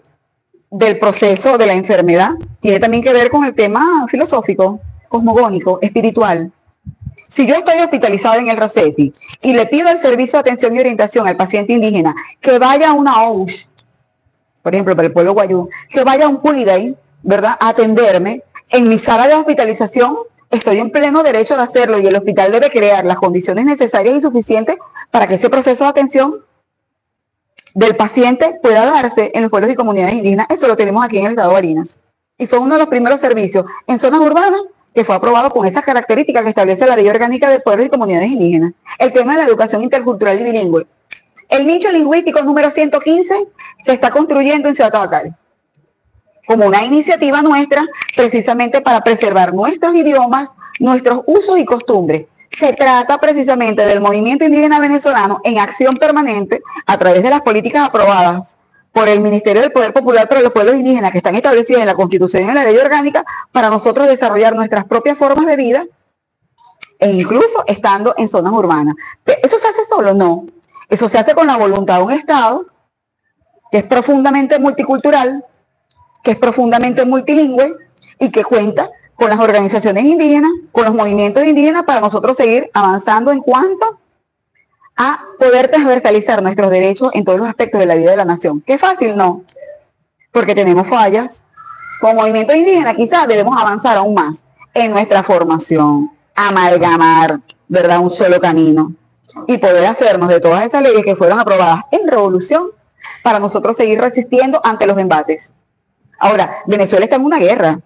del proceso de la enfermedad, tiene también que ver con el tema filosófico, cosmogónico, espiritual. Si yo estoy hospitalizada en el RACETI y le pido el servicio de atención y orientación al paciente indígena que vaya a una OUSH, por ejemplo, para el pueblo guayú, que vaya a un Cuiday, ¿verdad?, a atenderme, en mi sala de hospitalización estoy en pleno derecho de hacerlo y el hospital debe crear las condiciones necesarias y suficientes para que ese proceso de atención del paciente pueda darse en los pueblos y comunidades indígenas. Eso lo tenemos aquí en el estado de Barinas. Y fue uno de los primeros servicios en zonas urbanas que fue aprobado con esas características que establece la Ley Orgánica de Pueblos y Comunidades Indígenas. El tema de la educación intercultural y bilingüe. El nicho lingüístico número 115 se está construyendo en Ciudad Tabacare como una iniciativa nuestra precisamente para preservar nuestros idiomas, nuestros usos y costumbres. Se trata precisamente del movimiento indígena venezolano en acción permanente a través de las políticas aprobadas por el Ministerio del Poder Popular para los Pueblos Indígenas que están establecidas en la Constitución y en la Ley Orgánica para nosotros desarrollar nuestras propias formas de vida e incluso estando en zonas urbanas. ¿Eso se hace solo? No. Eso se hace con la voluntad de un Estado que es profundamente multicultural, que es profundamente multilingüe y que cuenta con las organizaciones indígenas, con los movimientos indígenas para nosotros seguir avanzando en cuanto a poder transversalizar nuestros derechos en todos los aspectos de la vida de la nación. ¿Qué fácil? No, porque tenemos fallas. Como movimiento indígena quizás debemos avanzar aún más en nuestra formación, amalgamar, ¿verdad?, un solo camino y poder hacernos de todas esas leyes que fueron aprobadas en revolución para nosotros seguir resistiendo ante los embates. Ahora, Venezuela está en una guerra.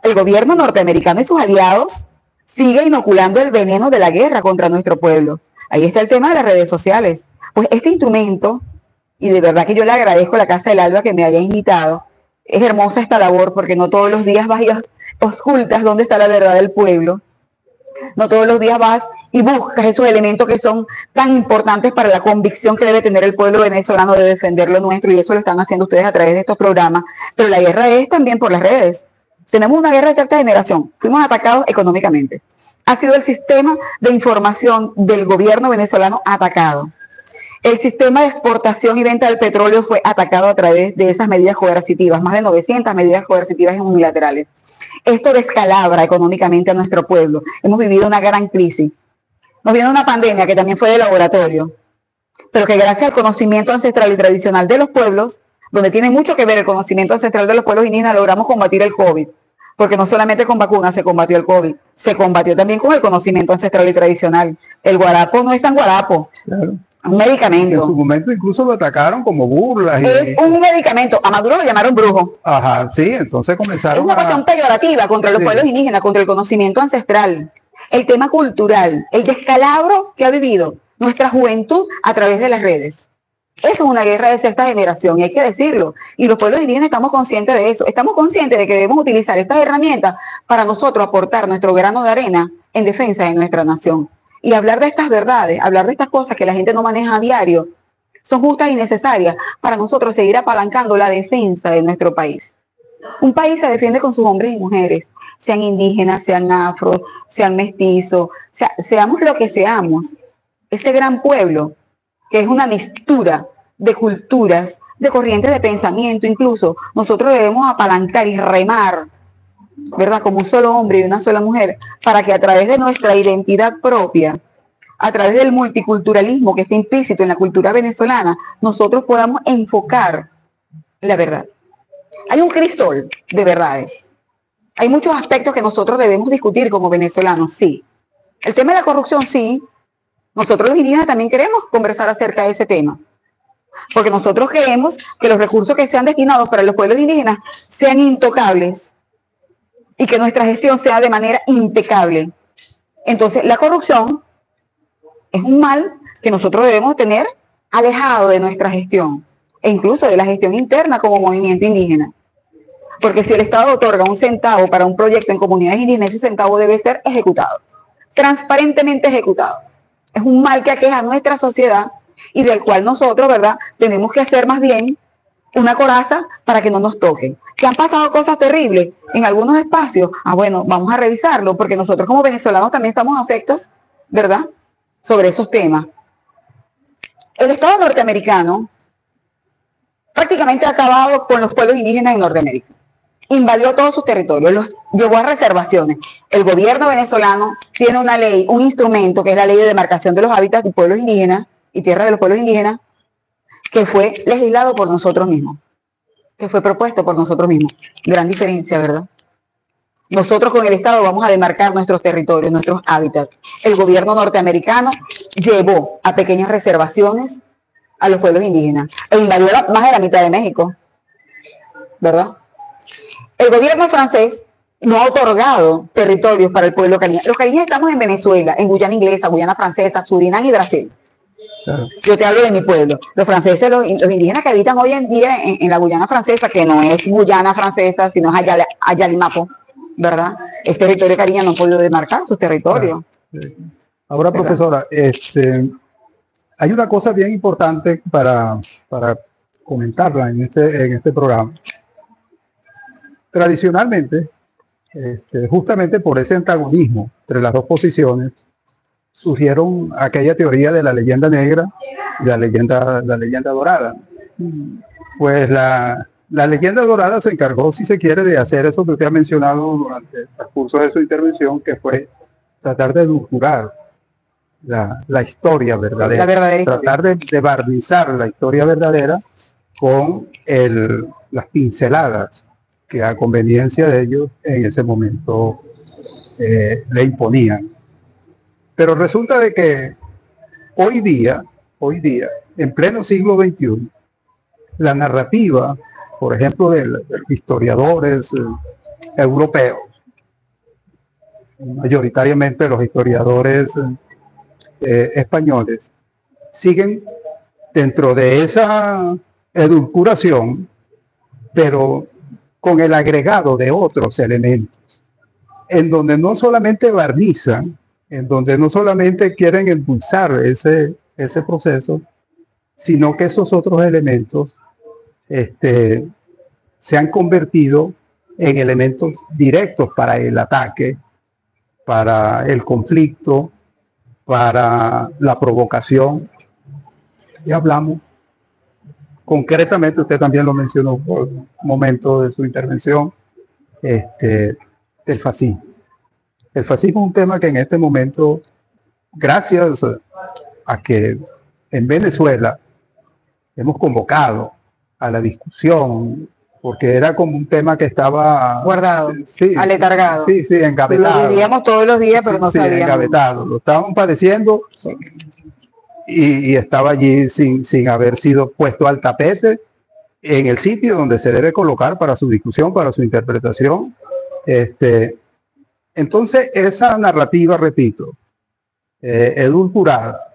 El gobierno norteamericano y sus aliados siguen inoculando el veneno de la guerra contra nuestro pueblo. Ahí está el tema de las redes sociales. Pues este instrumento, y de verdad que yo le agradezco a la Casa del Alba que me haya invitado, es hermosa esta labor porque no todos los días vas y ocultas dónde está la verdad del pueblo. No todos los días vas y buscas esos elementos que son tan importantes para la convicción que debe tener el pueblo venezolano de defender lo nuestro, y eso lo están haciendo ustedes a través de estos programas. Pero la guerra es también por las redes. Tenemos una guerra de cierta generación. Fuimos atacados económicamente. ha sido el sistema de información del gobierno venezolano atacado. El sistema de exportación y venta del petróleo fue atacado a través de esas medidas coercitivas, más de 900 medidas coercitivas y unilaterales. Esto descalabra económicamente a nuestro pueblo. Hemos vivido una gran crisis. Nos viene una pandemia que también fue de laboratorio, pero que gracias al conocimiento ancestral y tradicional de los pueblos, donde tiene mucho que ver el conocimiento ancestral de los pueblos indígenas, logramos combatir el COVID. Porque no solamente con vacunas se combatió el COVID, se combatió también con el conocimiento ancestral y tradicional. El guarapo no es tan guarapo. Claro. Un medicamento. En su momento incluso lo atacaron como burlas. Es un medicamento. A Maduro lo llamaron brujo. Ajá, sí, entonces comenzaron. Es una cuestión peyorativa contra los pueblos indígenas, contra el conocimiento ancestral. El tema cultural, el descalabro que ha vivido nuestra juventud a través de las redes. Eso es una guerra de sexta generación y hay que decirlo. Y los pueblos indígenas estamos conscientes de eso. Estamos conscientes de que debemos utilizar estas herramientas para nosotros aportar nuestro grano de arena en defensa de nuestra nación. Y hablar de estas verdades, hablar de estas cosas que la gente no maneja a diario, son justas y necesarias para nosotros seguir apalancando la defensa de nuestro país. Un país se defiende con sus hombres y mujeres, sean indígenas, sean afro, sean mestizos, seamos lo que seamos. Este gran pueblo, que es una mixtura de culturas, de corrientes de pensamiento incluso, nosotros debemos apalancar y remar, ¿verdad? Como un solo hombre y una sola mujer, para que a través de nuestra identidad propia, a través del multiculturalismo que está implícito en la cultura venezolana, nosotros podamos enfocar la verdad. Hay un crisol de verdades. Hay muchos aspectos que nosotros debemos discutir como venezolanos, sí. El tema de la corrupción, sí. Nosotros los indígenas también queremos conversar acerca de ese tema. Porque nosotros queremos que los recursos que sean destinados para los pueblos indígenas sean intocables y que nuestra gestión sea de manera impecable. Entonces, la corrupción es un mal que nosotros debemos tener alejado de nuestra gestión e incluso de la gestión interna como movimiento indígena. Porque si el Estado otorga un centavo para un proyecto en comunidades indígenas, ese centavo debe ser ejecutado, transparentemente ejecutado. Es un mal que aqueja a nuestra sociedad y del cual nosotros, ¿verdad?, tenemos que hacer más bien una coraza para que no nos toquen. Que han pasado cosas terribles en algunos espacios. Bueno, vamos a revisarlo porque nosotros como venezolanos también estamos afectos, ¿verdad?, sobre esos temas. El Estado norteamericano prácticamente ha acabado con los pueblos indígenas en Norteamérica. Invadió todos sus territorios, los llevó a reservaciones. El gobierno venezolano tiene una ley, un instrumento que es la ley de demarcación de los hábitats de pueblos indígenas y tierra de los pueblos indígenas, que fue legislado por nosotros mismos, que fue propuesto por nosotros mismos. Gran diferencia, ¿verdad? Nosotros con el Estado vamos a demarcar nuestros territorios, nuestros hábitats. El gobierno norteamericano llevó a pequeñas reservaciones a los pueblos indígenas e invadió más de la mitad de México, ¿verdad? El gobierno francés no ha otorgado territorios para el pueblo cariña. Los cariñas estamos en Venezuela, en Guyana Inglesa, Guyana Francesa, Surinam y Brasil. Claro. Yo te hablo de mi pueblo. Los franceses, los indígenas que habitan hoy en día en la Guyana Francesa, que no es Guyana Francesa, sino es Ayalimapo, ¿verdad? Es territorio cariña, no han podido demarcar sus territorios. Claro. Ahora, ¿verdad? Profesora, hay una cosa bien importante para comentarla en este programa. Tradicionalmente, justamente por ese antagonismo entre las dos posiciones, surgieron aquella teoría de la leyenda negra y la leyenda dorada. Pues la leyenda dorada se encargó, si se quiere, de hacer eso que usted ha mencionado durante el transcurso de su intervención, que fue tratar de edulcorar la historia verdadera. La verdadera tratar de barnizar la historia verdadera con las pinceladas que a conveniencia de ellos en ese momento le imponían. Pero resulta de que hoy día, en pleno siglo XXI, la narrativa, por ejemplo, de los historiadores europeos, mayoritariamente los historiadores españoles, siguen dentro de esa edulcuración, pero con el agregado de otros elementos, en donde no solamente barnizan, en donde no solamente quieren endulzar ese proceso, sino que esos otros elementos se han convertido en elementos directos para el ataque para el conflicto, para la provocación. Y hablamos concretamente, usted también lo mencionó por un momento de su intervención, el fascismo. El fascismo es un tema que en este momento, gracias a que en Venezuela hemos convocado a la discusión, porque era como un tema que estaba guardado, sí, aletargado. Sí, engavetado. Lo vivíamos todos los días, pero no sabíamos. Engavetado. Lo estaban padeciendo y estaba allí sin haber sido puesto al tapete en el sitio donde se debe colocar para su discusión, para su interpretación. Entonces, esa narrativa, repito, edulcorada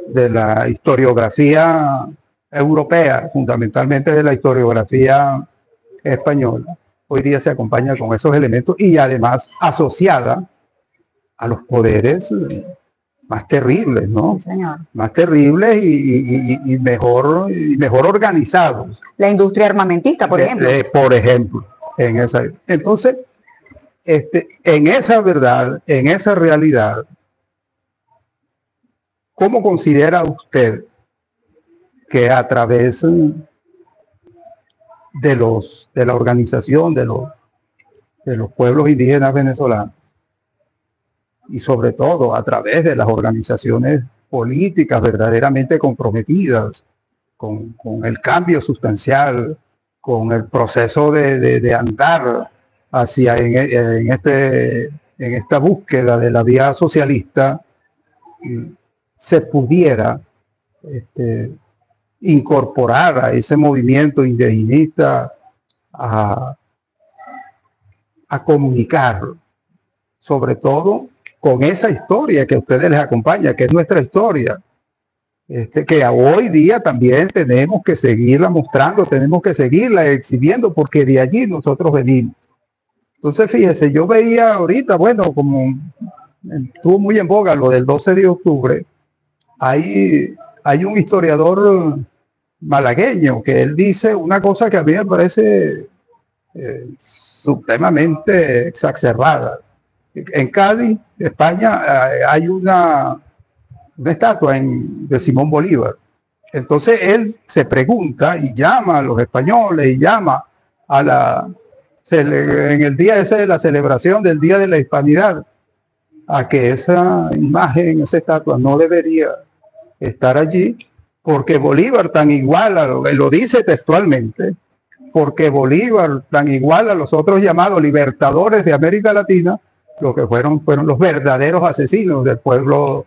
de la historiografía europea, fundamentalmente de la historiografía española, hoy día se acompaña con esos elementos y además asociada a los poderes más terribles, ¿no? Sí, señor. Más terribles y mejor organizados. La industria armamentista, por ejemplo. Por ejemplo, en esa. Entonces, en esa verdad, en esa realidad, ¿cómo considera usted que a través de la organización de los pueblos indígenas venezolanos y sobre todo a través de las organizaciones políticas verdaderamente comprometidas con el cambio sustancial, con el proceso de andar hacia en esta búsqueda de la vía socialista, se pudiera incorporar a ese movimiento indigenista a comunicar, sobre todo con esa historia que a ustedes les acompaña, que es nuestra historia, que hoy día también tenemos que seguirla mostrando, tenemos que seguirla exhibiendo, porque de allí nosotros venimos. Entonces, fíjese, yo veía ahorita, bueno, como estuvo muy en boga lo del 12 de octubre, hay un historiador malagueño que él dice una cosa que a mí me parece supremamente exacerbada. En Cádiz, España, hay una estatua de Simón Bolívar. Entonces él se pregunta y llama a los españoles y llama en el día ese de la celebración del Día de la Hispanidad, a que esa imagen, esa estatua no debería estar allí, porque Bolívar tan igual, lo dice textualmente, porque Bolívar tan igual a los otros llamados libertadores de América Latina, lo que fueron los verdaderos asesinos del pueblo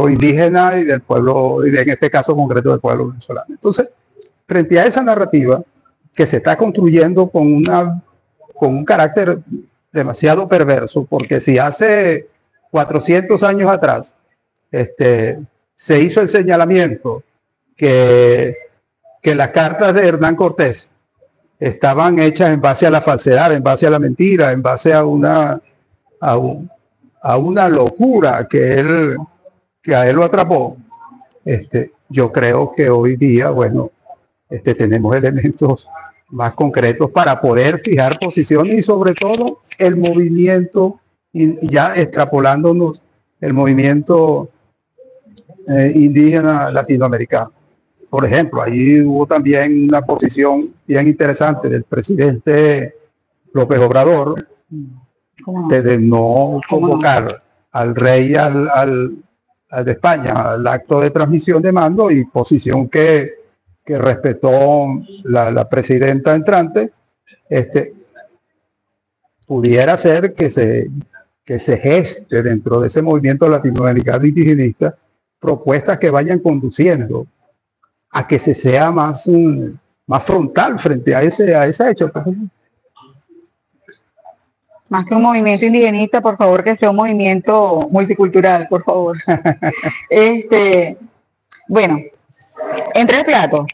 indígena y del pueblo, y en este caso concreto del pueblo venezolano. Entonces, frente a esa narrativa que se está construyendo con un carácter demasiado perverso, porque si hace 400 años atrás se hizo el señalamiento que las cartas de Hernán Cortés estaban hechas en base a la falsedad, en base a la mentira, en base a una locura que a él lo atrapó. Yo creo que hoy día, bueno, tenemos elementos más concretos para poder fijar posiciones y sobre todo el movimiento, y ya extrapolándonos el movimiento indígena latinoamericano. Por ejemplo, ahí hubo también una posición bien interesante del presidente López Obrador de no convocar al rey al de España al acto de transmisión de mando, y posición que respetó la presidenta entrante. Pudiera ser que se geste dentro de ese movimiento latinoamericano indigenista propuestas que vayan conduciendo a que se sea más frontal frente a ese hecho. Más que un movimiento indigenista, por favor, que sea un movimiento multicultural, por favor. Bueno, en 3 platos.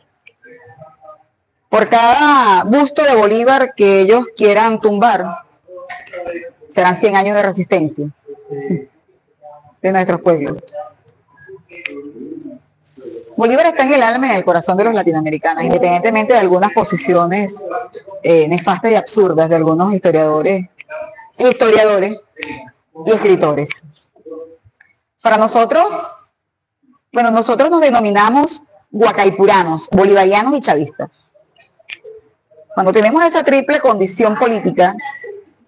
Por cada busto de Bolívar que ellos quieran tumbar, serán 100 años de resistencia de nuestros pueblos. Bolívar está en el alma y en el corazón de los latinoamericanos, independientemente de algunas posiciones nefastas y absurdas de algunos historiadores historiadores y escritores. Para nosotros, bueno, nosotros nos denominamos guacaipuranos, bolivarianos y chavistas. Cuando tenemos esa triple condición política,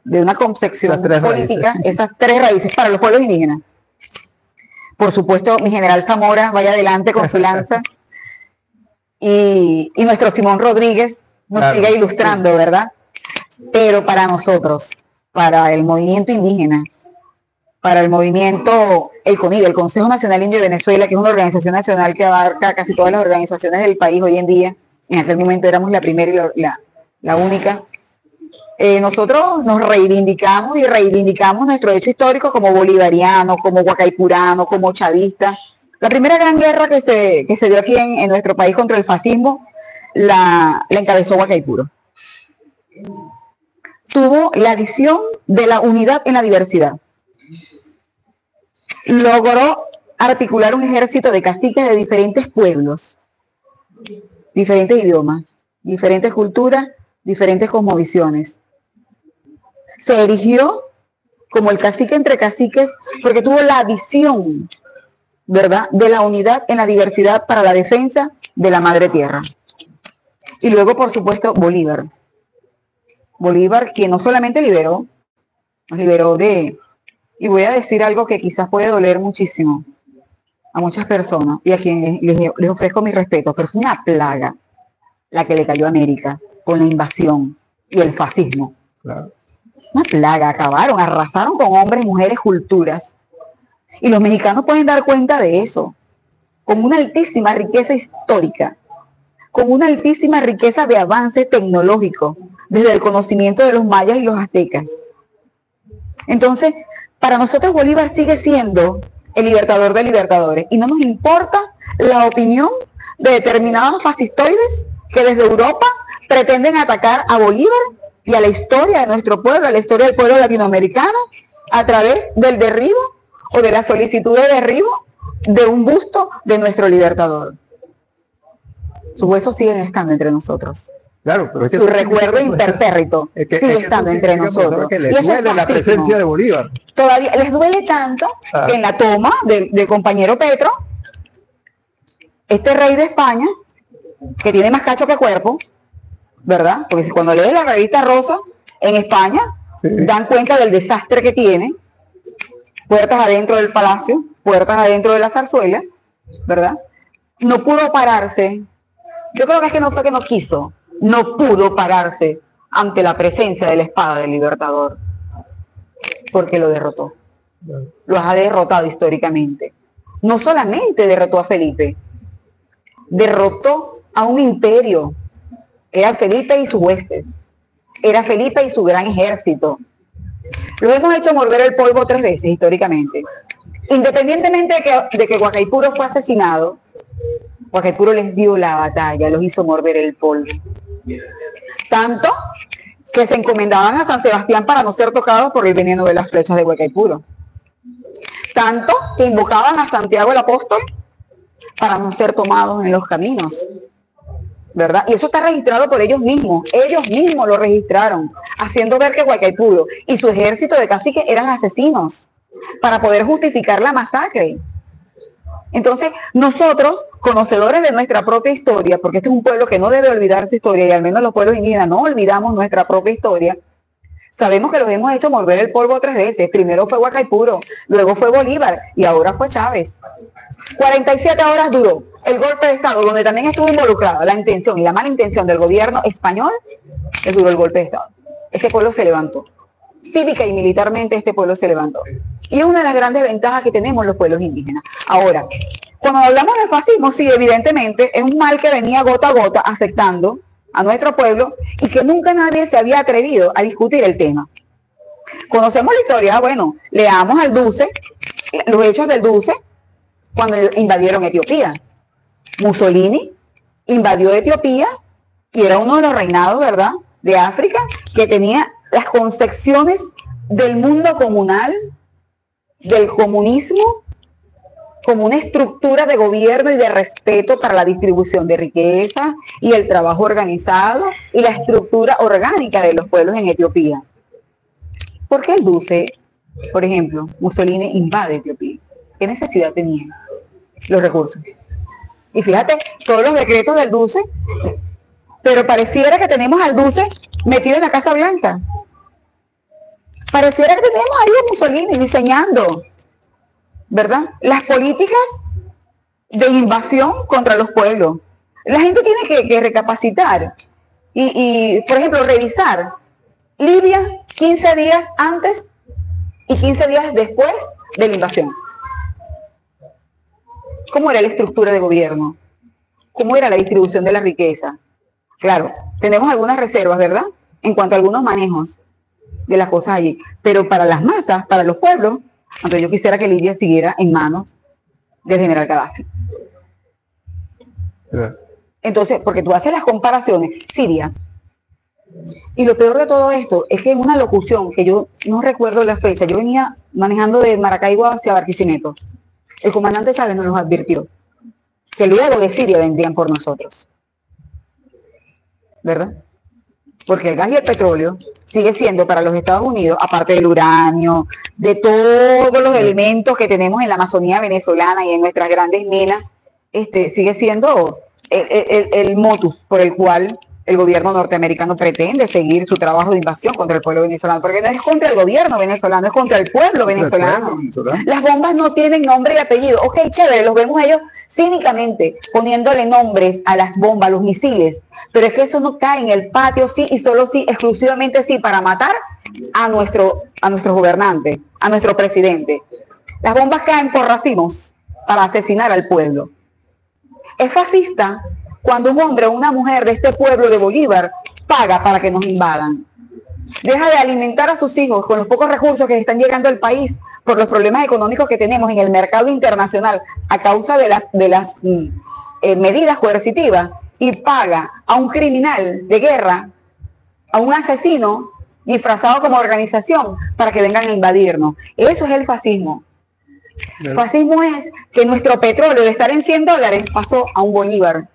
de una concepción política, esas tres raíces para los pueblos indígenas. Por supuesto, mi general Zamora vaya adelante con su lanza y nuestro Simón Rodríguez nos sigue ilustrando, ¿verdad? Pero para nosotros, para el movimiento indígena, para el movimiento, el CONIVE, el Consejo Nacional Indio de Venezuela, que es una organización nacional que abarca casi todas las organizaciones del país hoy en día, en aquel momento éramos la primera y la única, nosotros nos reivindicamos y reivindicamos nuestro hecho histórico como bolivariano, como guacaipurano, como chavista. La primera gran guerra que se dio aquí en nuestro país contra el fascismo la encabezó Guacaipuro. Tuvo la visión de la unidad en la diversidad. Logró articular un ejército de caciques de diferentes pueblos, diferentes idiomas, diferentes culturas, diferentes cosmovisiones. Se erigió como el cacique entre caciques porque tuvo la visión, ¿verdad?, de la unidad en la diversidad para la defensa de la madre tierra. Y luego, por supuesto, Bolívar. Bolívar, que no solamente nos liberó de, y voy a decir algo que quizás puede doler muchísimo a muchas personas, y a quienes les ofrezco mi respeto, pero fue una plaga la que le cayó a América con la invasión y el fascismo. Claro. Una plaga, acabaron, arrasaron con hombres, mujeres, culturas. Y los mexicanos pueden dar cuenta de eso, con una altísima riqueza histórica, con una altísima riqueza de avance tecnológico, desde el conocimiento de los mayas y los aztecas. Entonces, para nosotros Bolívar sigue siendo el libertador de libertadores, y no nos importa la opinión de determinados fascistoides que desde Europa pretenden atacar a Bolívar y a la historia de nuestro pueblo, a la historia del pueblo latinoamericano, a través del derribo o de la solicitud de derribo de un busto de nuestro libertador. Sus huesos siguen estando entre nosotros. Claro, pero su recuerdo impertérrito sigue estando entre nosotros. Que les duele la presencia de Bolívar. Todavía les duele tanto que en la toma del compañero Petro, este rey de España, que tiene más cacho que cuerpo, ¿verdad? Porque cuando lees la revista Rosa en España, dan cuenta del desastre que tiene. Puertas adentro del palacio, puertas adentro de la zarzuela, ¿verdad? No pudo pararse. Yo creo que es que no fue que no quiso, no pudo pararse ante la presencia de la espada del libertador, porque lo derrotó. Lo ha derrotado históricamente. No solamente derrotó a Felipe, derrotó a un imperio. Era Felipe y su huestes, era Felipe y su gran ejército. Lo hemos hecho morder el polvo 3 veces históricamente. Independientemente de que Guacaipuro fue asesinado, Guacaipuro les dio la batalla, los hizo morder el polvo. Tanto que se encomendaban a San Sebastián para no ser tocados por el veneno de las flechas de Guacaipuro. Tanto que invocaban a Santiago el Apóstol para no ser tomados en los caminos, ¿verdad? Y eso está registrado por ellos mismos lo registraron, haciendo ver que Guacaipuro y su ejército de caciques eran asesinos, para poder justificar la masacre. Entonces, nosotros, conocedores de nuestra propia historia, porque este es un pueblo que no debe olvidar su historia, y al menos los pueblos indígenas no olvidamos nuestra propia historia, sabemos que los hemos hecho morder el polvo 3 veces. Primero fue Guacaipuro, luego fue Bolívar, y ahora fue Chávez. 47 horas duró el golpe de Estado, donde también estuvo involucrada la intención y la mala intención del gobierno español, que duró el golpe de Estado. Este pueblo se levantó. Cívica y militarmente este pueblo se levantó. Y es una de las grandes ventajas que tenemos los pueblos indígenas. Ahora, cuando hablamos de fascismo, sí, evidentemente, es un mal que venía gota a gota afectando a nuestro pueblo y que nunca nadie se había atrevido a discutir el tema. Conocemos la historia, bueno, leamos al Duce, los hechos del Duce, cuando invadieron Etiopía. Mussolini invadió Etiopía y era uno de los reinados, ¿verdad?, de África, que tenía las concepciones del mundo comunal, del comunismo, como una estructura de gobierno y de respeto para la distribución de riqueza y el trabajo organizado y la estructura orgánica de los pueblos en Etiopía. ¿Por qué el Duce, por ejemplo, Mussolini invade Etiopía? ¿Qué necesidad tenía? Los recursos. Y fíjate, todos los decretos del Duce, pero pareciera que tenemos al Duce metido en la Casa Blanca. Pareciera que tenemos ahí a Mussolini diseñando, ¿verdad?, las políticas de invasión contra los pueblos. La gente tiene que recapacitar y, por ejemplo, revisar Libia 15 días antes y 15 días después de la invasión. ¿Cómo era la estructura de gobierno? ¿Cómo era la distribución de la riqueza? Claro, tenemos algunas reservas, ¿verdad?, en cuanto a algunos manejos de las cosas allí. Pero para las masas, para los pueblos, aunque yo quisiera que Libia siguiera en manos del general Gaddafi. Entonces, porque tú haces las comparaciones, Siria. Y lo peor de todo esto es que en una locución, que yo no recuerdo la fecha, yo venía manejando de Maracaibo hacia Barquisimeto, el comandante Chávez nos advirtió que luego de Siria vendrían por nosotros, ¿verdad? Porque el gas y el petróleo sigue siendo para los Estados Unidos, aparte del uranio, de todos los elementos que tenemos en la Amazonía venezolana y en nuestras grandes minas, sigue siendo el motus por el cual el gobierno norteamericano pretende seguir su trabajo de invasión contra el pueblo venezolano, porque no es contra el gobierno venezolano, es contra el pueblo venezolano. Las bombas no tienen nombre y apellido. Ok, chévere, los vemos ellos cínicamente poniéndole nombres a las bombas, a los misiles, pero es que eso no cae en el patio, sí, y solo sí, exclusivamente sí, para matar a nuestro gobernante, a nuestro presidente. Las bombas caen por racimos para asesinar al pueblo. Es fascista cuando un hombre o una mujer de este pueblo de Bolívar paga para que nos invadan. Deja de alimentar a sus hijos con los pocos recursos que están llegando al país por los problemas económicos que tenemos en el mercado internacional a causa de las medidas coercitivas, y paga a un criminal de guerra, a un asesino disfrazado como organización para que vengan a invadirnos. Eso es el fascismo. Fascismo es que nuestro petróleo, de estar en $100, pasó a un bolívar.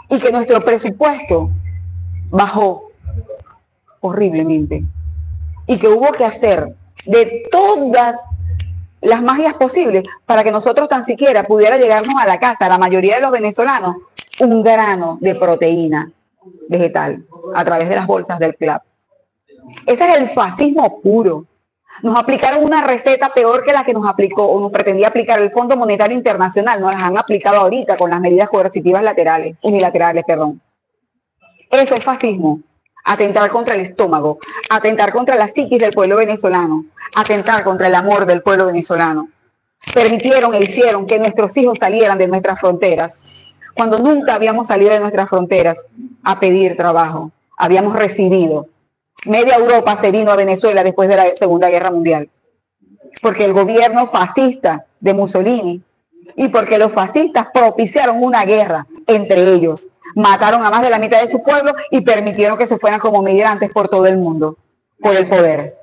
Y que nuestro presupuesto bajó horriblemente. Y que hubo que hacer de todas las magias posibles para que nosotros tan siquiera pudiera llegarnos a la casa, la mayoría de los venezolanos, un grano de proteína vegetal a través de las bolsas del CLAP. Ese es el fascismo puro. Nos aplicaron una receta peor que la que nos aplicó o nos pretendía aplicar el Fondo Monetario Internacional. Nos las han aplicado ahorita con las medidas coercitivas unilaterales. Eso es fascismo. Atentar contra el estómago, atentar contra la psiquis del pueblo venezolano, atentar contra el amor del pueblo venezolano. Permitieron e hicieron que nuestros hijos salieran de nuestras fronteras, cuando nunca habíamos salido de nuestras fronteras a pedir trabajo. Habíamos recibido. Media Europa se vino a Venezuela después de la Segunda Guerra Mundial, porque el gobierno fascista de Mussolini y porque los fascistas propiciaron una guerra entre ellos, mataron a más de la mitad de su pueblo y permitieron que se fueran como migrantes por todo el mundo, por el poder,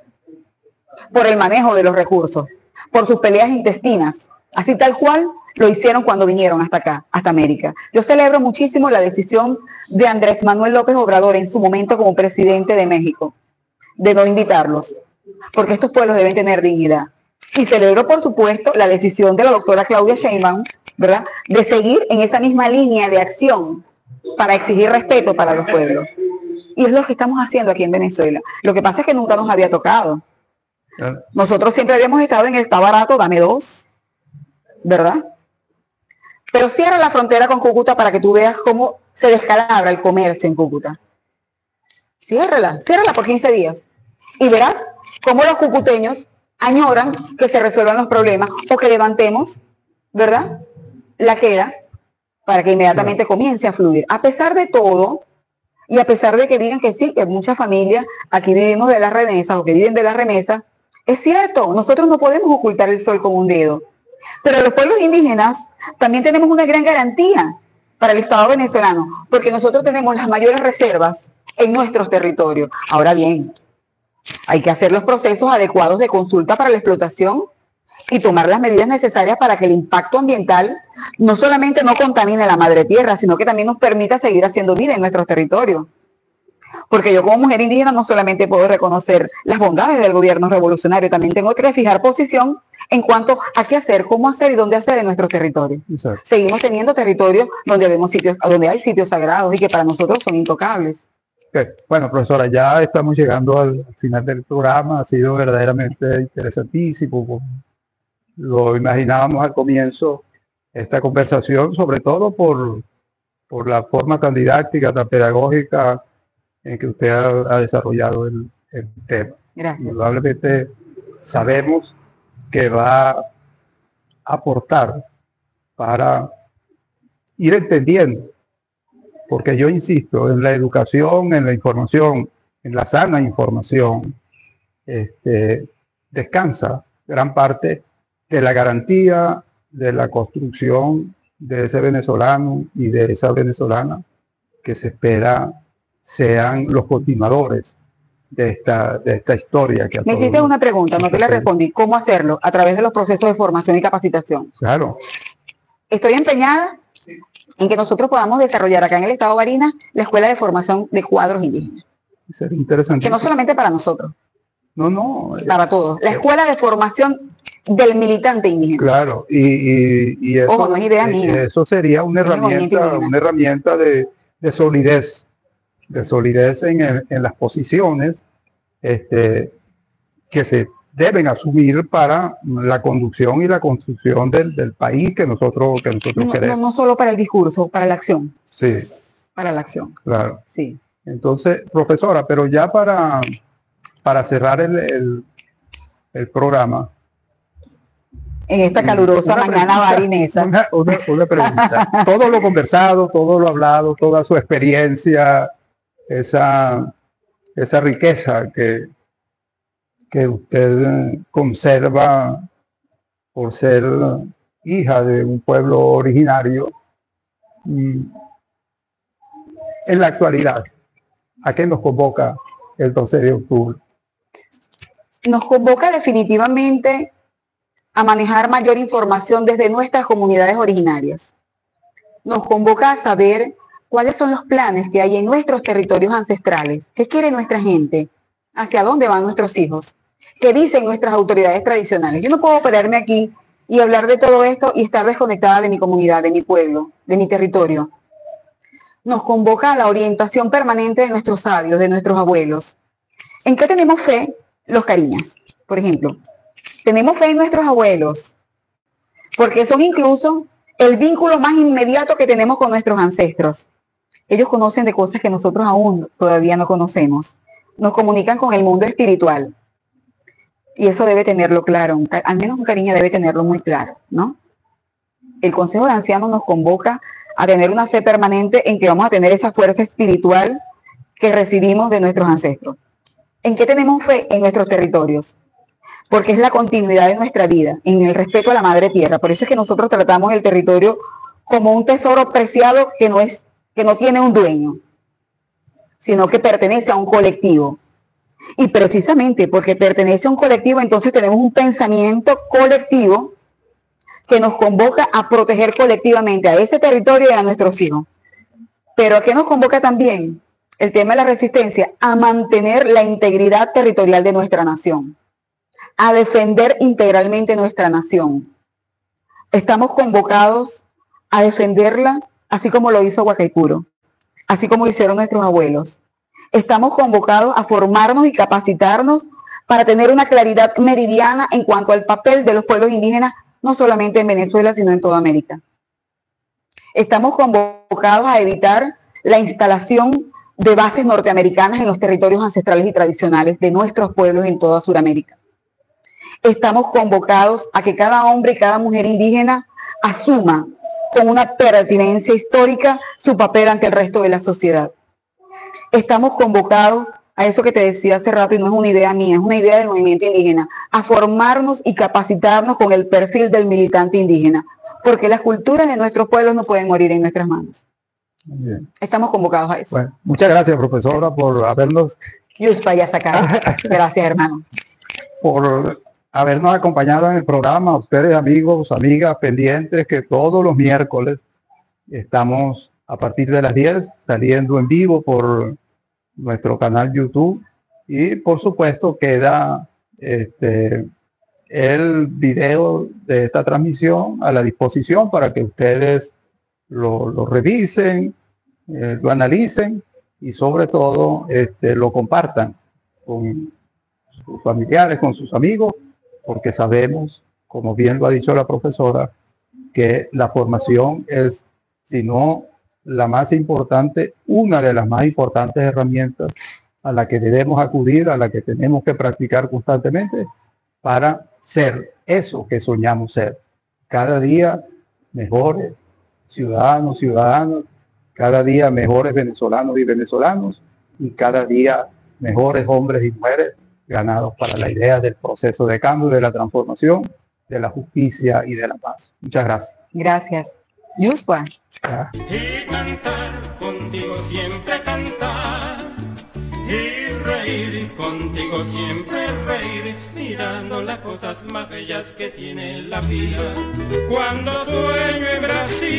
por el manejo de los recursos, por sus peleas intestinas, así tal cual lo hicieron cuando vinieron hasta acá, hasta América. Yo celebro muchísimo la decisión de Andrés Manuel López Obrador en su momento como presidente de México, de no invitarlos, porque estos pueblos deben tener dignidad. Y celebro, por supuesto, la decisión de la doctora Claudia Sheinbaum, ¿verdad?, de seguir en esa misma línea de acción para exigir respeto para los pueblos. Y es lo que estamos haciendo aquí en Venezuela. Lo que pasa es que nunca nos había tocado. Nosotros siempre habíamos estado en el está barato, dame dos, ¿verdad? Pero cierra la frontera con Cúcuta para que tú veas cómo se descalabra el comercio en Cúcuta. Ciérrala por 15 días. Y verás cómo los cucuteños añoran que se resuelvan los problemas o que levantemos, ¿verdad?, la queda para que inmediatamente comience a fluir. A pesar de todo, y a pesar de que digan que sí, que muchas familias aquí vivimos de las remesas o que viven de las remesas, es cierto, nosotros no podemos ocultar el sol con un dedo. Pero los pueblos indígenas también tenemos una gran garantía para el Estado venezolano, porque nosotros tenemos las mayores reservas en nuestros territorios. Ahora bien, hay que hacer los procesos adecuados de consulta para la explotación y tomar las medidas necesarias para que el impacto ambiental no solamente no contamine la madre tierra, sino que también nos permita seguir haciendo vida en nuestros territorios. Porque yo como mujer indígena no solamente puedo reconocer las bondades del gobierno revolucionario, también tengo que fijar posición en cuanto a qué hacer, cómo hacer y dónde hacer en nuestros territorios. Exacto. Seguimos teniendo territorios donde donde hay sitios sagrados y que para nosotros son intocables. Okay. Bueno, profesora, ya estamos llegando al final del programa. Ha sido verdaderamente interesantísimo. Como lo imaginábamos al comienzo, esta conversación, sobre todo por la forma tan didáctica, tan pedagógica en que usted ha desarrollado el tema. Gracias. Indudablemente sabemos que va a aportar para ir entendiendo, porque yo insisto, en la educación, en la información, en la sana información, descansa gran parte de la garantía de la construcción de ese venezolano y de esa venezolana que se espera sean los continuadores de esta historia. Que me hiciste una pregunta, no te la respondí. ¿Cómo hacerlo? A través de los procesos de formación y capacitación. Claro. Estoy empeñada en que nosotros podamos desarrollar acá en el estado de Barinas la escuela de formación de cuadros indígenas. Sería interesante. Que no solamente para nosotros. No. Para todos. La escuela de formación del militante indígena. Claro. Y eso, ojo, no es idea mía. Eso sería una herramienta de solidez. De solidez en las posiciones que se deben asumir para la conducción y la construcción del país que nosotros queremos. No solo para el discurso, para la acción. Sí. Para la acción. Claro. Sí. Entonces, profesora, pero ya para cerrar el programa. En esta calurosa mañana barinesa. Una pregunta. Todo lo conversado, todo lo hablado, toda su experiencia, esa riqueza que usted conserva por ser hija de un pueblo originario, en la actualidad, ¿a qué nos convoca el 12 de octubre? Nos convoca definitivamente a manejar mayor información desde nuestras comunidades originarias. Nos convoca a saber cuáles son los planes que hay en nuestros territorios ancestrales, qué quiere nuestra gente, hacia dónde van nuestros hijos, qué dicen nuestras autoridades tradicionales. Yo no puedo pararme aquí y hablar de todo esto y estar desconectada de mi comunidad, de mi pueblo, de mi territorio. Nos convoca a la orientación permanente de nuestros sabios, de nuestros abuelos. ¿En qué tenemos fe? Los cariñas, por ejemplo. Tenemos fe en nuestros abuelos, porque son incluso el vínculo más inmediato que tenemos con nuestros ancestros. Ellos conocen de cosas que nosotros aún todavía no conocemos. Nos comunican con el mundo espiritual. Y eso debe tenerlo claro. Al menos un cariño debe tenerlo muy claro, ¿no? El Consejo de Ancianos nos convoca a tener una fe permanente en que vamos a tener esa fuerza espiritual que recibimos de nuestros ancestros. ¿En qué tenemos fe? En nuestros territorios. Porque es la continuidad de nuestra vida, en el respeto a la madre tierra. Por eso es que nosotros tratamos el territorio como un tesoro preciado que no tiene un dueño, sino que pertenece a un colectivo. Y precisamente porque pertenece a un colectivo, entonces tenemos un pensamiento colectivo que nos convoca a proteger colectivamente a ese territorio y a nuestros hijos. Pero ¿a qué nos convoca también? El tema de la resistencia, a mantener la integridad territorial de nuestra nación, a defender integralmente nuestra nación. Estamos convocados a defenderla, así como lo hizo Guacaipuro, así como lo hicieron nuestros abuelos. Estamos convocados a formarnos y capacitarnos para tener una claridad meridiana en cuanto al papel de los pueblos indígenas, no solamente en Venezuela, sino en toda América. Estamos convocados a evitar la instalación de bases norteamericanas en los territorios ancestrales y tradicionales de nuestros pueblos en toda Sudamérica. Estamos convocados a que cada hombre y cada mujer indígena asuma con una pertinencia histórica su papel ante el resto de la sociedad. Estamos convocados a eso que te decía hace rato, y no es una idea mía, es una idea del movimiento indígena, a formarnos y capacitarnos con el perfil del militante indígena, porque las culturas de nuestros pueblos no pueden morir en nuestras manos. Bien. Estamos convocados a eso. Bueno, muchas gracias, profesora, por habernos... Gracias, hermano. Por habernos acompañado en el programa, a ustedes, amigos, amigas, pendientes, que todos los miércoles estamos a partir de las 10 saliendo en vivo por nuestro canal YouTube, y por supuesto queda el video de esta transmisión a la disposición para que ustedes lo revisen, lo analicen y sobre todo lo compartan con sus familiares, con sus amigos, porque sabemos, como bien lo ha dicho la profesora, que la formación es, si no la más importante, una de las más importantes herramientas a la que debemos acudir, a la que tenemos que practicar constantemente para ser eso que soñamos ser. Cada día mejores ciudadanos, ciudadanas, cada día mejores venezolanos y venezolanos, y cada día mejores hombres y mujeres ganados para la idea del proceso de cambio, de la transformación, de la justicia y de la paz. Muchas gracias. Gracias. Yuspua. Y cantar, contigo siempre cantar, y reír, contigo siempre reír, mirando las cosas más bellas que tiene la vida. Cuando sueño en Brasil,